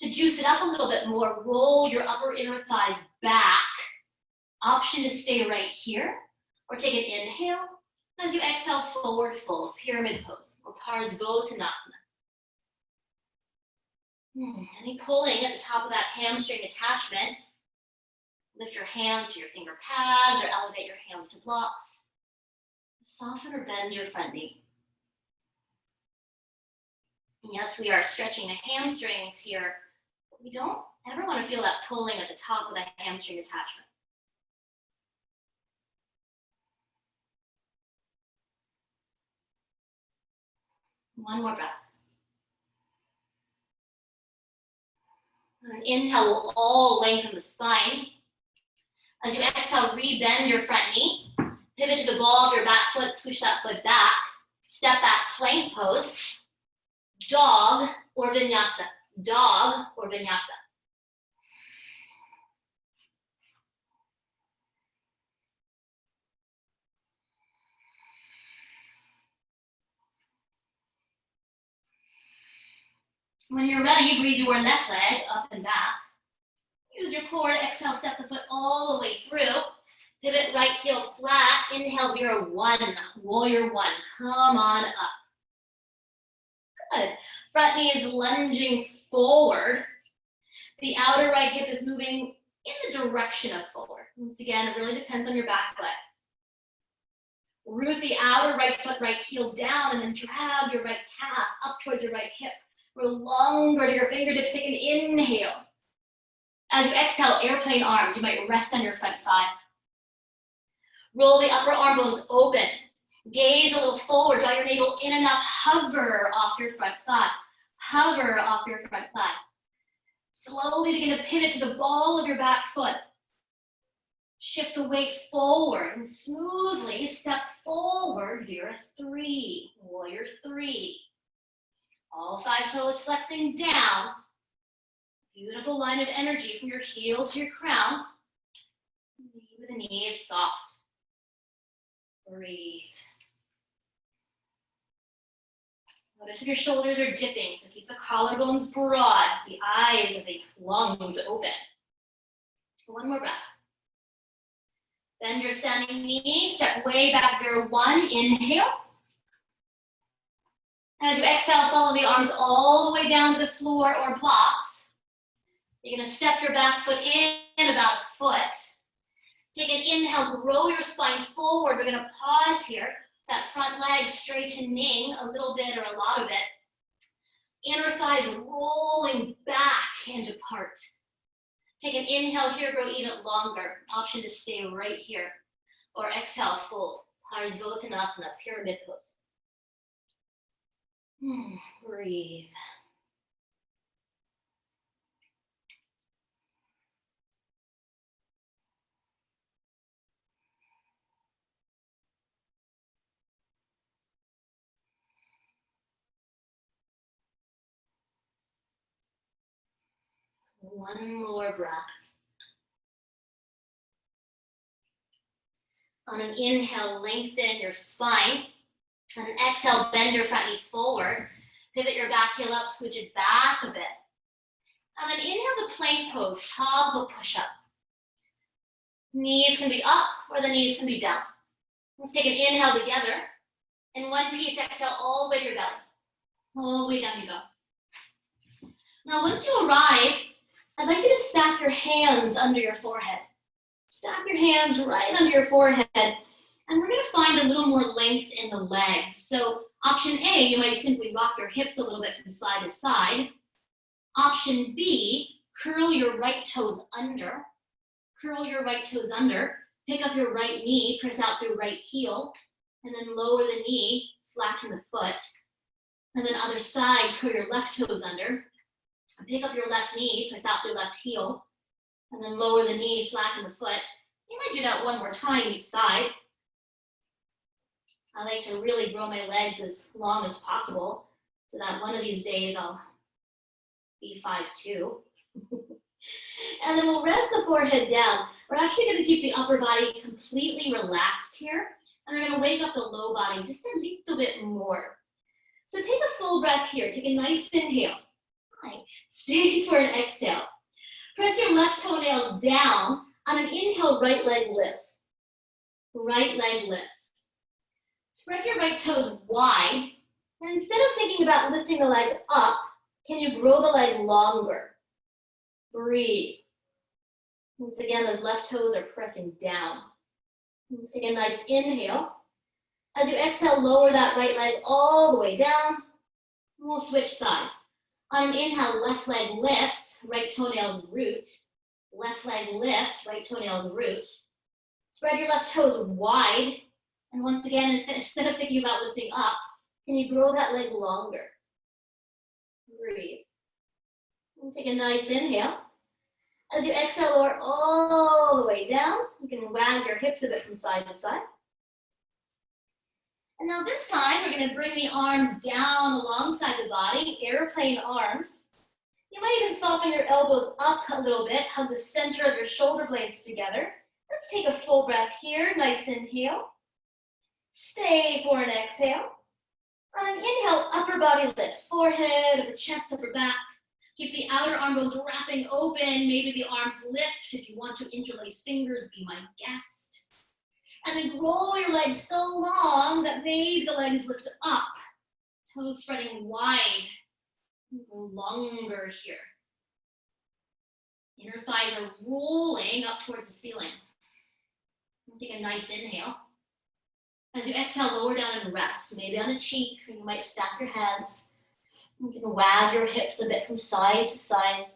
To juice it up a little bit more, roll your upper inner thighs back. Option to stay right here, or take an inhale. As you exhale, forward fold, pyramid pose, or Parsvottanasana. Any pulling at the top of that hamstring attachment. Lift your hands to your finger pads or elevate your hands to blocks. Soften or bend your front knee. And yes, we are stretching the hamstrings here, but we don't ever want to feel that pulling at the top of the hamstring attachment. One more breath. On an inhale, we'll all lengthen the spine. As you exhale, re-bend your front knee. Pivot to the ball of your back foot, switch that foot back. Step back, plank pose. Dog or vinyasa. Dog or vinyasa. When you're ready, breathe your left leg up and back. Use your core to exhale, step the foot all the way through. Pivot right heel flat. Inhale, Vera one, warrior one. Come on up. Good. Front knee is lunging forward. The outer right hip is moving in the direction of forward. Once again, it really depends on your back leg. Root the outer right foot, right heel down, and then drag your right calf up towards your right hip. Roll longer to your fingertips. Take an inhale. As you exhale, airplane arms. You might rest on your front thigh. Roll the upper arm bones open. Gaze a little forward. Draw your navel in and up. Hover off your front thigh. Hover off your front thigh. Slowly begin to pivot to the ball of your back foot. Shift the weight forward and smoothly step forward, Vera three, warrior three. All 5 toes flexing down. Beautiful line of energy from your heel to your crown. Knee with the knee is soft. Breathe. Notice if your shoulders are dipping, so keep the collarbones broad, the eyes of the lungs open. One more breath. Bend your standing knee, step way back, Vera one, inhale. As you exhale, follow the arms all the way down to the floor or blocks. You're gonna step your back foot in about a foot. Take an inhale, grow your spine forward. We're gonna pause here. That front leg straightening a little bit or a lot of it. Inner thighs rolling back and apart. Take an inhale here, grow even longer. Option to stay right here. Or exhale, fold. Parsvottanasana, pyramid pose. Breathe. One more breath. On an inhale, lengthen your spine. On an exhale, bend your front knee forward. Pivot your back heel up, switch it back a bit. And then inhale to plank pose, top of a push-up. Knees can be up or the knees can be down. Let's take an inhale together. In one piece, exhale all the way to your belly. All the way down you go. Now, once you arrive, I'd like you to stack your hands under your forehead. Stack your hands right under your forehead. And we're gonna find a little more length in the legs. So option A, you might simply rock your hips a little bit from side to side. Option B, curl your right toes under. Curl your right toes under. Pick up your right knee, press out through right heel, and then lower the knee, flatten the foot. And then other side, curl your left toes under. Pick up your left knee, press out through left heel, and then lower the knee, flatten the foot. You might do that one more time each side. I like to really grow my legs as long as possible so that one of these days I'll be 5'2". And then we'll rest the forehead down. We're actually going to keep the upper body completely relaxed here. And we're going to wake up the low body just a little bit more. So take a full breath here. Take a nice inhale. Stay for an exhale. Press your left toenails down. On an inhale, right leg lifts. Right leg lifts. Spread your right toes wide. And instead of thinking about lifting the leg up, can you grow the leg longer? Breathe. Once again, those left toes are pressing down. Take a nice inhale. As you exhale, lower that right leg all the way down. We'll switch sides. On an inhale, left leg lifts, right toenails root. Left leg lifts, right toenails root. Spread your left toes wide. And once again, instead of thinking about lifting up, can you grow that leg longer? Breathe. And take a nice inhale. As you exhale, lower all the way down. You can wag your hips a bit from side to side. And now this time, we're going to bring the arms down alongside the body, airplane arms. You might even soften your elbows up a little bit, hug the center of your shoulder blades together. Let's take a full breath here, nice inhale. Stay for an exhale. On an inhale, upper body lifts, forehead, upper chest, upper back. Keep the outer arm bones wrapping open. Maybe the arms lift. If you want to interlace fingers, be my guest. And then roll your legs so long that maybe the legs lift up. Toes spreading wide. Go longer here. Inner thighs are rolling up towards the ceiling. Take a nice inhale. As you exhale, lower down and rest. Maybe on a cheek, or you might stack your hands. You can wag your hips a bit from side to side.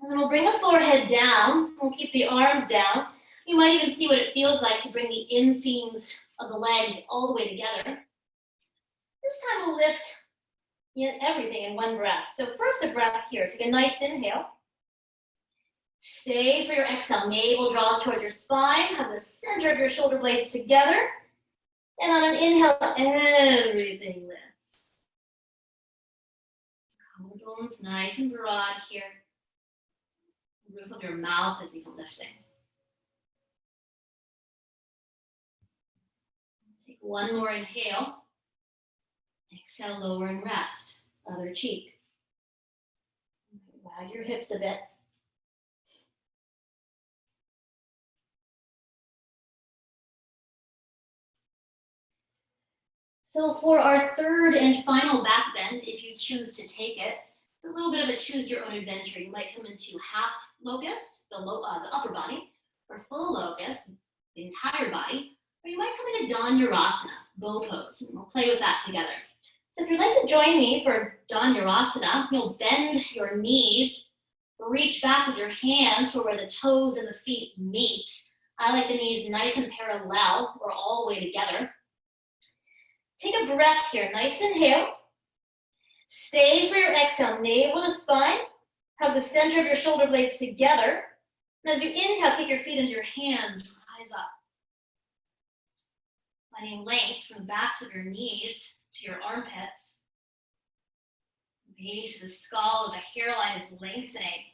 And then we'll bring the forehead down. We'll keep the arms down. You might even see what it feels like to bring the inseams of the legs all the way together. This time we'll lift everything in one breath. So first a breath here. Take a nice inhale. Stay for your exhale. Navel draws towards your spine. Have the center of your shoulder blades together. And on an inhale, everything lifts. Collarbones nice and broad here. The roof of your mouth is even lifting. Take one more inhale. Exhale, lower and rest. Other cheek. Wag your hips a bit. So for our third and final back bend, if you choose to take it, it's a little bit of a choose your own adventure. You might come into half locust, the upper body, or full locust, the entire body, or you might come into Dhanurasana, bow pose, and we'll play with that together. So if you'd like to join me for Dhanurasana, you'll bend your knees, reach back with your hands for where the toes and the feet meet. I like the knees nice and parallel, or all the way together. Take a breath here, nice inhale. Stay for your exhale, navel to spine. Have the center of your shoulder blades together. And as you inhale, kick your feet into your hands, rise up. Finding length from the backs of your knees to your armpits. Base of the skull of the hairline is lengthening.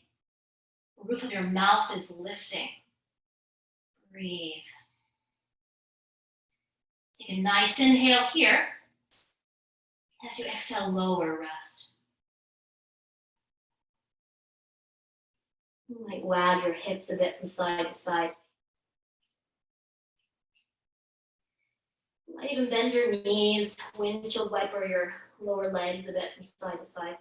The roof of your mouth is lifting. Breathe. Take a nice inhale here. As you exhale, lower, rest. You might wag your hips a bit from side to side. You might even bend your knees, windshield wiper your lower legs a bit from side to side.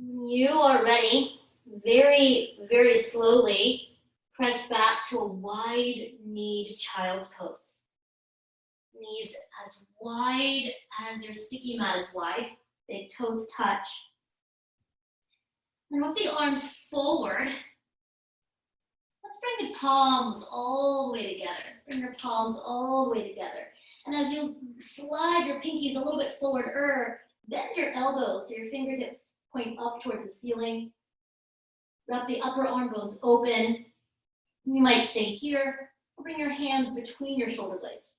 When you are ready, very, very slowly press back to a wide-kneed child's pose. Knees as wide as your sticky mat is wide. Big toes touch. And with the arms forward, let's bring the palms all the way together. Bring your palms all the way together. And as you slide your pinkies a little bit forward, bend your elbows so your fingertips point up towards the ceiling. Wrap the upper arm bones open. You might stay here, or bring your hands between your shoulder blades.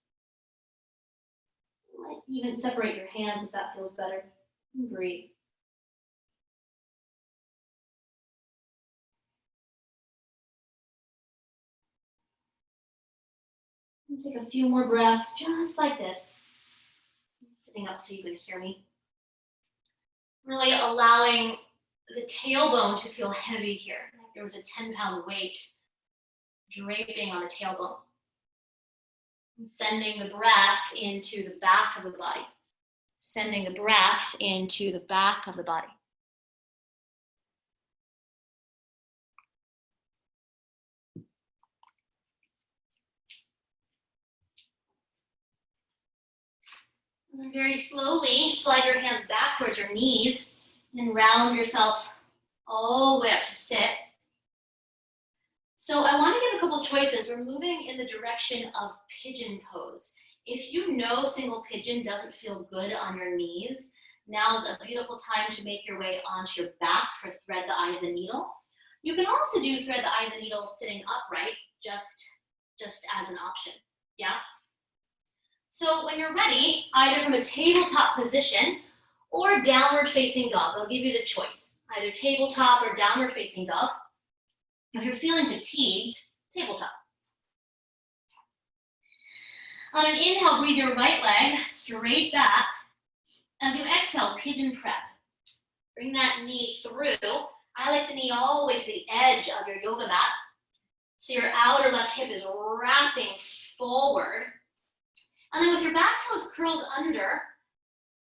You might even separate your hands if that feels better. And breathe. And take a few more breaths, just like this. I'm sitting up so you can hear me. Really allowing the tailbone to feel heavy here. Like there was a 10-pound weight draping on the tailbone. And sending the breath into the back of the body. Sending the breath into the back of the body. And then very slowly slide your hands back towards your knees and round yourself all the way up to sit. So I want to give a couple choices. We're moving in the direction of pigeon pose. If you know single pigeon doesn't feel good on your knees, now's a beautiful time to make your way onto your back for thread the eye of the needle. You can also do thread the eye of the needle sitting upright, just as an option, yeah? So when you're ready, either from a tabletop position or downward facing dog, I'll give you the choice, either tabletop or downward facing dog. If you're feeling fatigued, tabletop. On an inhale, breathe your right leg straight back. As you exhale, pigeon prep. Bring that knee through. I like the knee all the way to the edge of your yoga mat. So your outer left hip is wrapping forward. And then with your back toes curled under,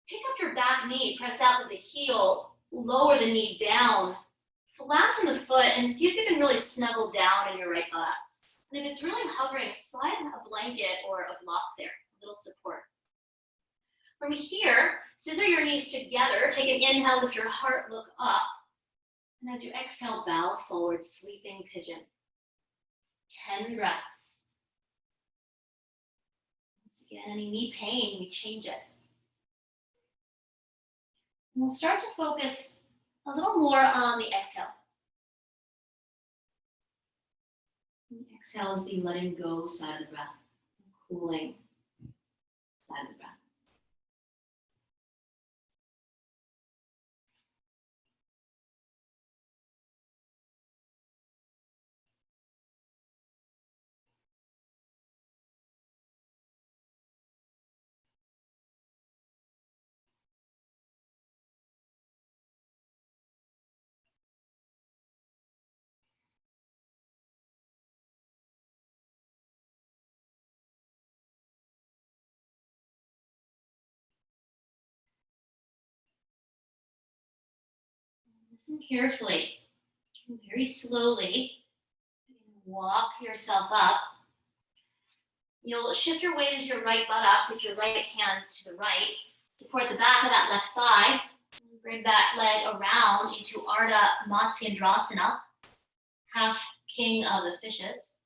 pick up your back knee, press out with the heel, lower the knee down, flatten the foot, and see if you can really snuggle down in your right buttocks. And if it's really hovering, slide a blanket or a block there, a little support. From here, scissor your knees together, take an inhale, lift your heart, look up. And as you exhale, bow forward, sleeping pigeon. 10 breaths. Once again, any knee pain, we change it. And we'll start to focus a little more on the exhale. And exhale is the letting go side of the breath, cooling side of the breath. Listen carefully, very slowly. Walk yourself up. You'll shift your weight into your right buttocks with your right hand to the right. Support the back of that left thigh. Bring that leg around into Ardha Matsyendrasana, half king of the fishes.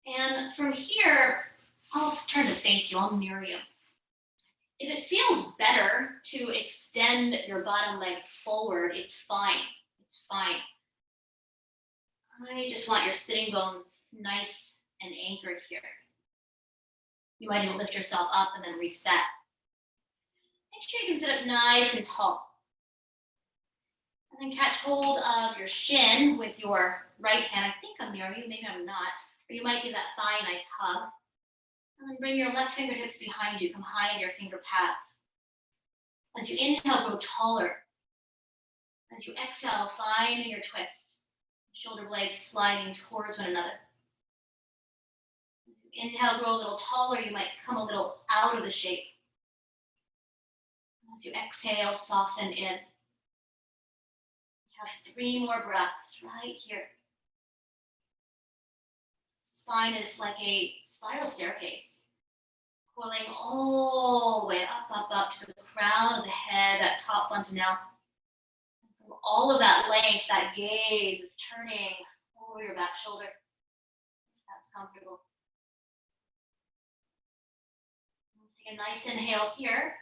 And from here, I'll turn to face you, I'll mirror you. If it feels better to extend your bottom leg forward, it's fine. It's fine. I just want your sitting bones nice and anchored here. You might even lift yourself up and then reset. Make sure you can sit up nice and tall. And then catch hold of your shin with your right hand. I think I'm near you, maybe I'm not. Or you might give that thigh a nice hug. And then bring your left fingertips behind you. Come high in your finger pads. As you inhale, grow taller. As you exhale, finding your twist. Shoulder blades sliding towards one another. As you inhale, grow a little taller. You might come a little out of the shape. As you exhale, soften in. You have 3 more breaths right here. Spine is like a spiral staircase, coiling all the way up to the crown of the head, that top fontanelle. And from all of that length, that gaze is turning over your back shoulder. That's comfortable. Let's take a nice inhale here.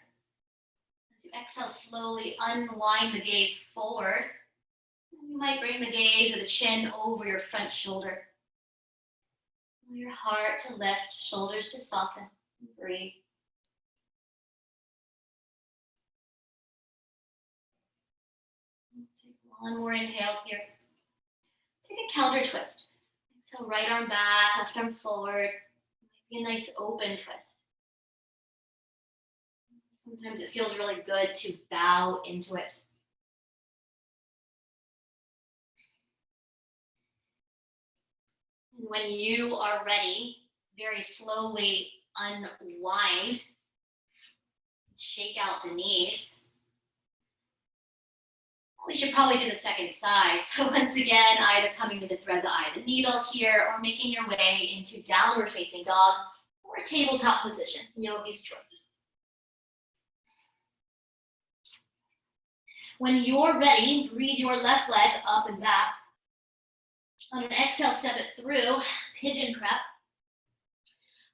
As you exhale, slowly unwind the gaze forward. And you might bring the gaze or the chin over your front shoulder. Your heart to lift, shoulders to soften, and breathe. Take one more inhale here. Take a counter twist. Exhale, right arm back, left arm forward. Might be a nice open twist. Sometimes it feels really good to bow into it. And when you are ready, very slowly unwind, shake out the knees. We should probably do the second side. So once again, either coming to the thread the eye of the needle here, or making your way into downward facing dog, or a tabletop position, yogi's choice. When you're ready, breathe your left leg up and back. On an exhale, step it through, pigeon prep.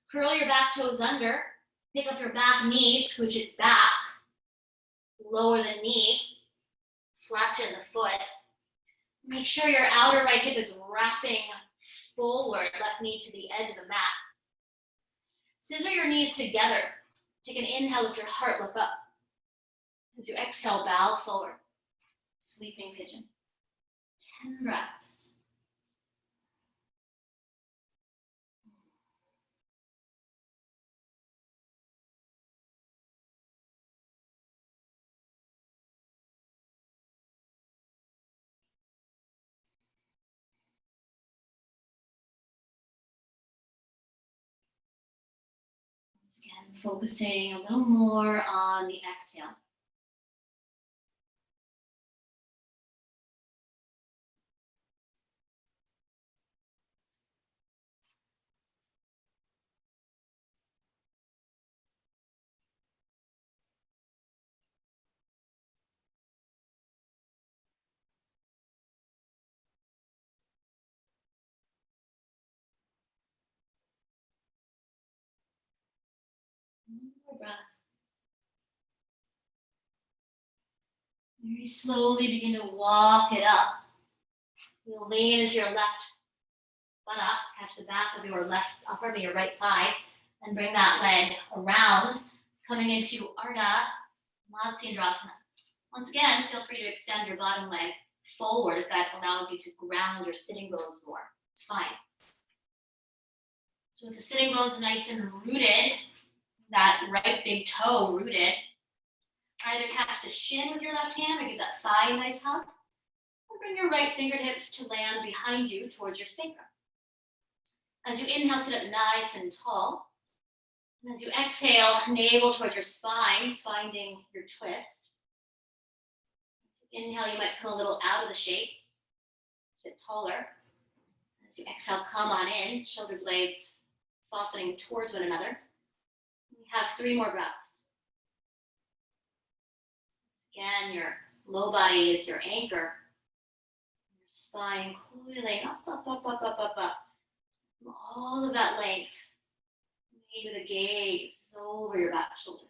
Curl your back toes under, pick up your back knee, switch it back, lower the knee, flatten the foot. Make sure your outer right hip is wrapping forward, left knee to the edge of the mat. Scissor your knees together. Take an inhale, lift your heart, look up. As you exhale, bow forward. Sleeping pigeon. 10 breaths. Once again, focusing a little more on the exhale. One more breath. Very slowly begin to walk it up. You'll lean into your left buttocks, catch the back of your your right thigh, and bring that leg around, coming into Ardha Matsyendrasana. Once again, feel free to extend your bottom leg forward if that allows you to ground your sitting bones more. It's fine. So with the sitting bones nice and rooted, that right big toe rooted, either catch the shin with your left hand or give that thigh a nice hug, and bring your right fingertips to land behind you towards your sacrum. As you inhale, sit up nice and tall. And as you exhale, navel towards your spine, finding your twist. As you inhale, you might come a little out of the shape, sit taller. As you exhale, come on in, shoulder blades softening towards one another. We have 3 more breaths. Again, your low body is your anchor. Your spine coiling up, up, up, up, up, up, up. All of that length. Maybe the gaze is over your back shoulder.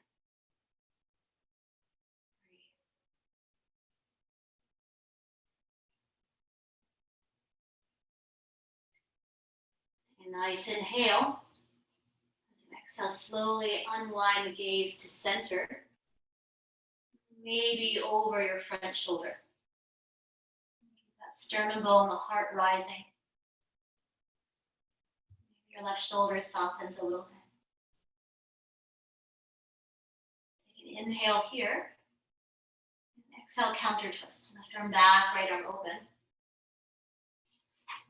Take a nice inhale. As you exhale, slowly unwind the gaze to center. Maybe over your front shoulder. That sternum bone, the heart rising. Maybe your left shoulder softens a little bit. Take an inhale here. And exhale, counter twist. Left arm back, right arm open.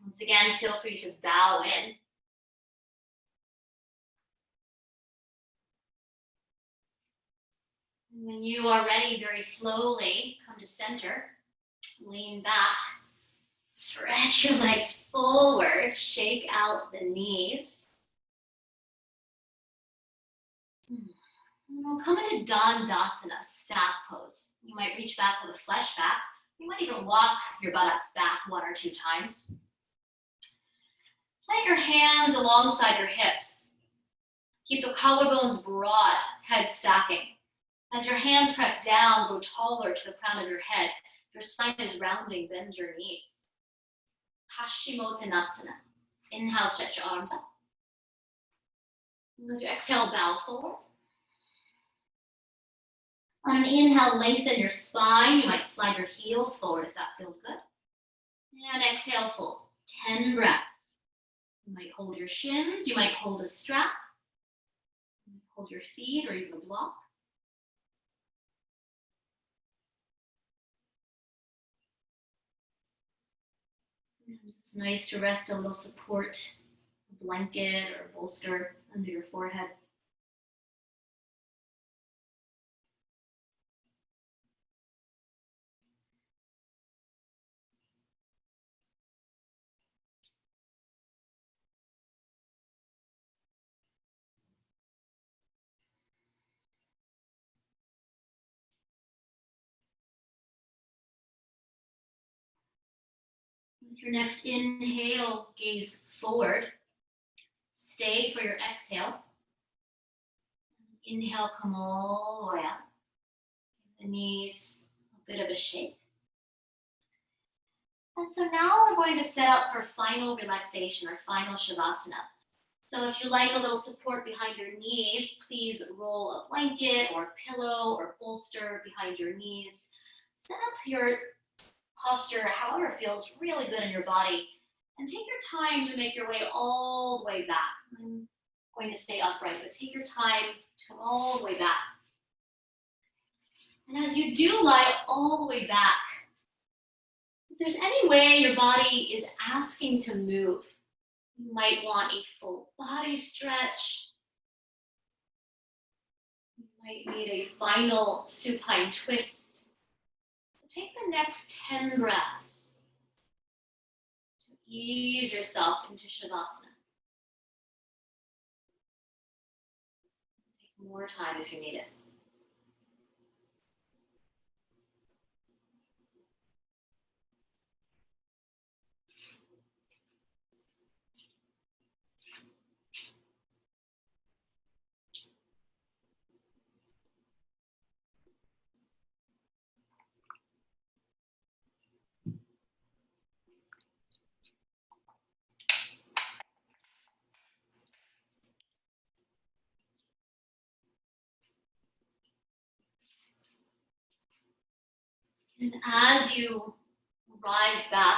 Once again, feel free to bow in. And when you are ready, very slowly come to center. Lean back. Stretch your legs forward. Shake out the knees. And we'll come into Dandasana, staff pose. You might reach back with a flesh back. You might even walk your buttocks back 1 or 2 times. Plant your hands alongside your hips. Keep the collarbones broad, head stacking. As your hands press down, go taller to the crown of your head. Your spine is rounding, bend your knees. Paschimottanasana. Inhale, stretch your arms up. And as you exhale, bow forward. On an inhale, lengthen your spine. You might slide your heels forward if that feels good. And exhale, fold. 10 breaths. You might hold your shins. You might hold a strap. You might hold your feet or even a block. Sometimes it's nice to rest a little support, a blanket or a bolster under your forehead. With your next inhale, gaze forward. Stay for your exhale. Inhale, come all the way up. Give the knees a bit of a shake. And so now we're going to set up for final relaxation or final Shavasana. So if you like a little support behind your knees, please roll a blanket or pillow or bolster behind your knees. Set up your posture however feels really good in your body. And take your time to make your way all the way back. I'm going to stay upright, but take your time to come all the way back. And as you do lie all the way back, if there's any way your body is asking to move, you might want a full body stretch. You might need a final supine twist. So take the next 10 breaths to ease yourself into Shavasana. Take more time if you need it. And as you arrive back,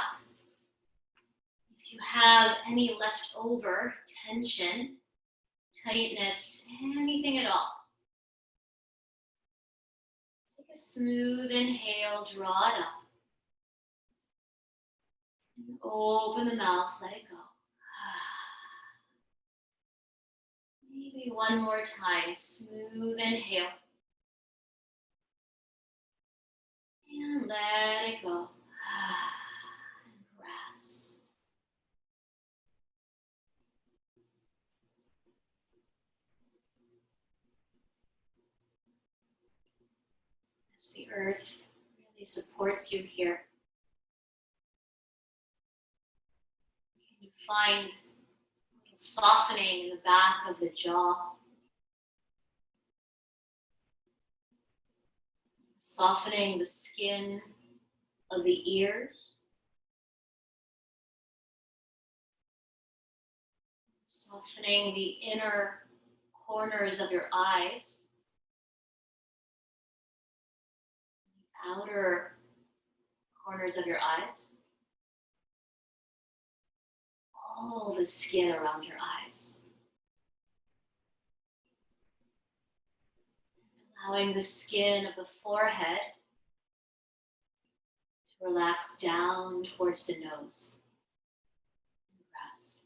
if you have any leftover tension, tightness, anything at all, take a smooth inhale, draw it up. And open the mouth, let it go. Maybe one more time, smooth inhale. And let it go. And rest. As the earth really supports you here, you find a little softening in the back of the jaw. Softening the skin of the ears. Softening the inner corners of your eyes. The outer corners of your eyes. All the skin around your eyes. Allowing the skin of the forehead to relax down towards the nose. And rest.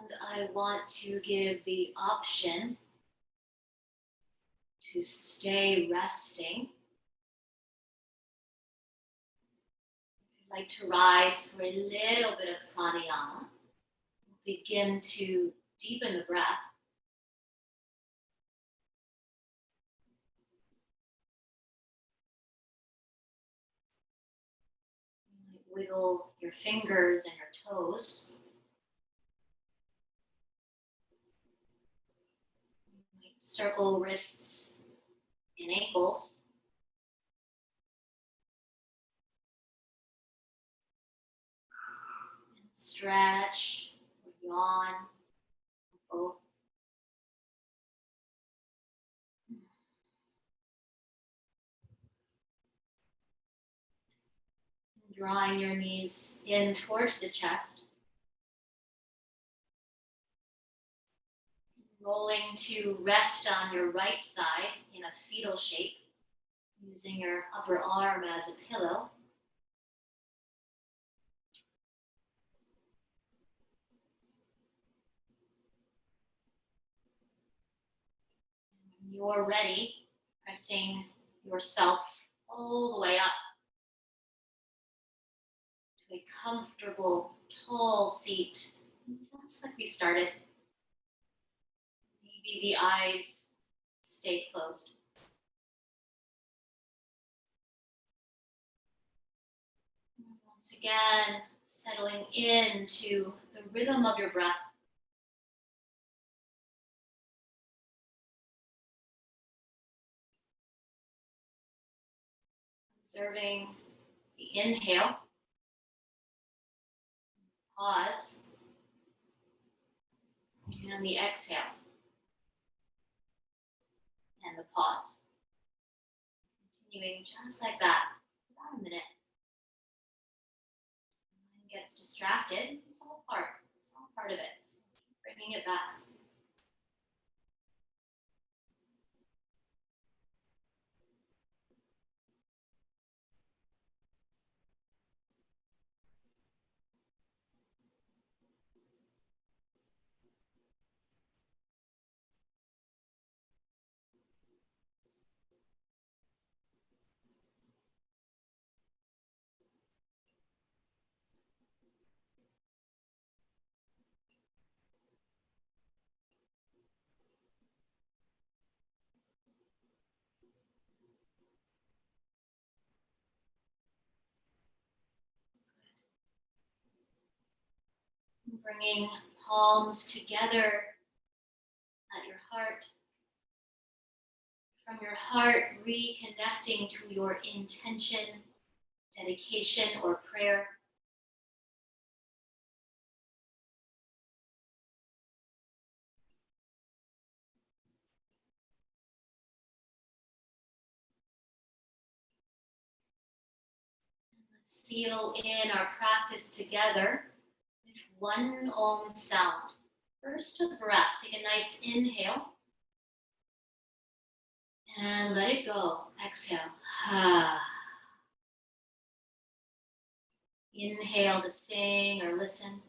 And I want to give the option to stay resting. If you'd like to rise for a little bit of pranayama, begin to deepen the breath. You might wiggle your fingers and your toes. You might circle wrists and ankles. And stretch or yawn, both. Drawing your knees in towards the chest. Rolling to rest on your right side in a fetal shape, using your upper arm as a pillow. When you're ready, pressing yourself all the way up to a comfortable, tall seat, just like we started. Maybe the eyes stay closed. And once again, settling into the rhythm of your breath. Observing the inhale, pause, and the exhale, and the pause. Continuing just like that, for about a minute. Mind gets distracted, it's all part of it. So keep bringing it back. Bringing palms together at your heart. From your heart, reconnecting to your intention, dedication, or prayer. Let's seal in our practice together with one Om sound. First, a breath. Take a nice inhale. And let it go. Exhale. Inhale to sing or listen.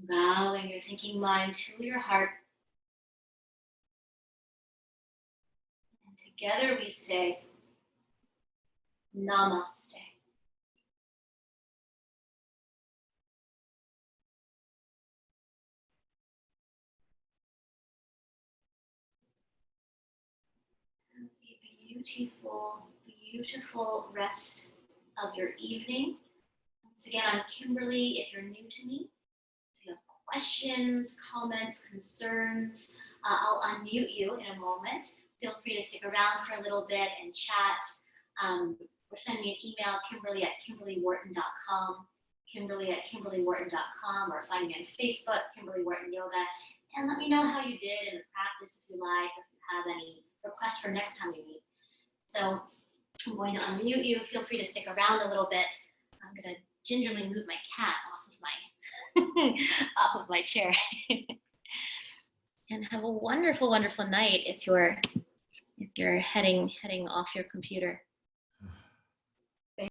Bowing your thinking mind to your heart. And together we say, Namaste. A beautiful, beautiful rest of your evening. Once again, I'm Kimberly. If you're new to me, if you have questions, comments, concerns, I'll unmute you in a moment. Feel free to stick around for a little bit and chat. Or send me an email, kimberly@kimberlywharton.com, kimberly@kimberlywharton.com, or find me on Facebook, Kimberly Wharton Yoga, and let me know how you did in the practice if you like, if you have any requests for next time we meet. So I'm going to unmute you. Feel free to stick around a little bit. I'm going to gingerly move my cat off of my off of my chair. And have a wonderful, wonderful night if you're heading off your computer.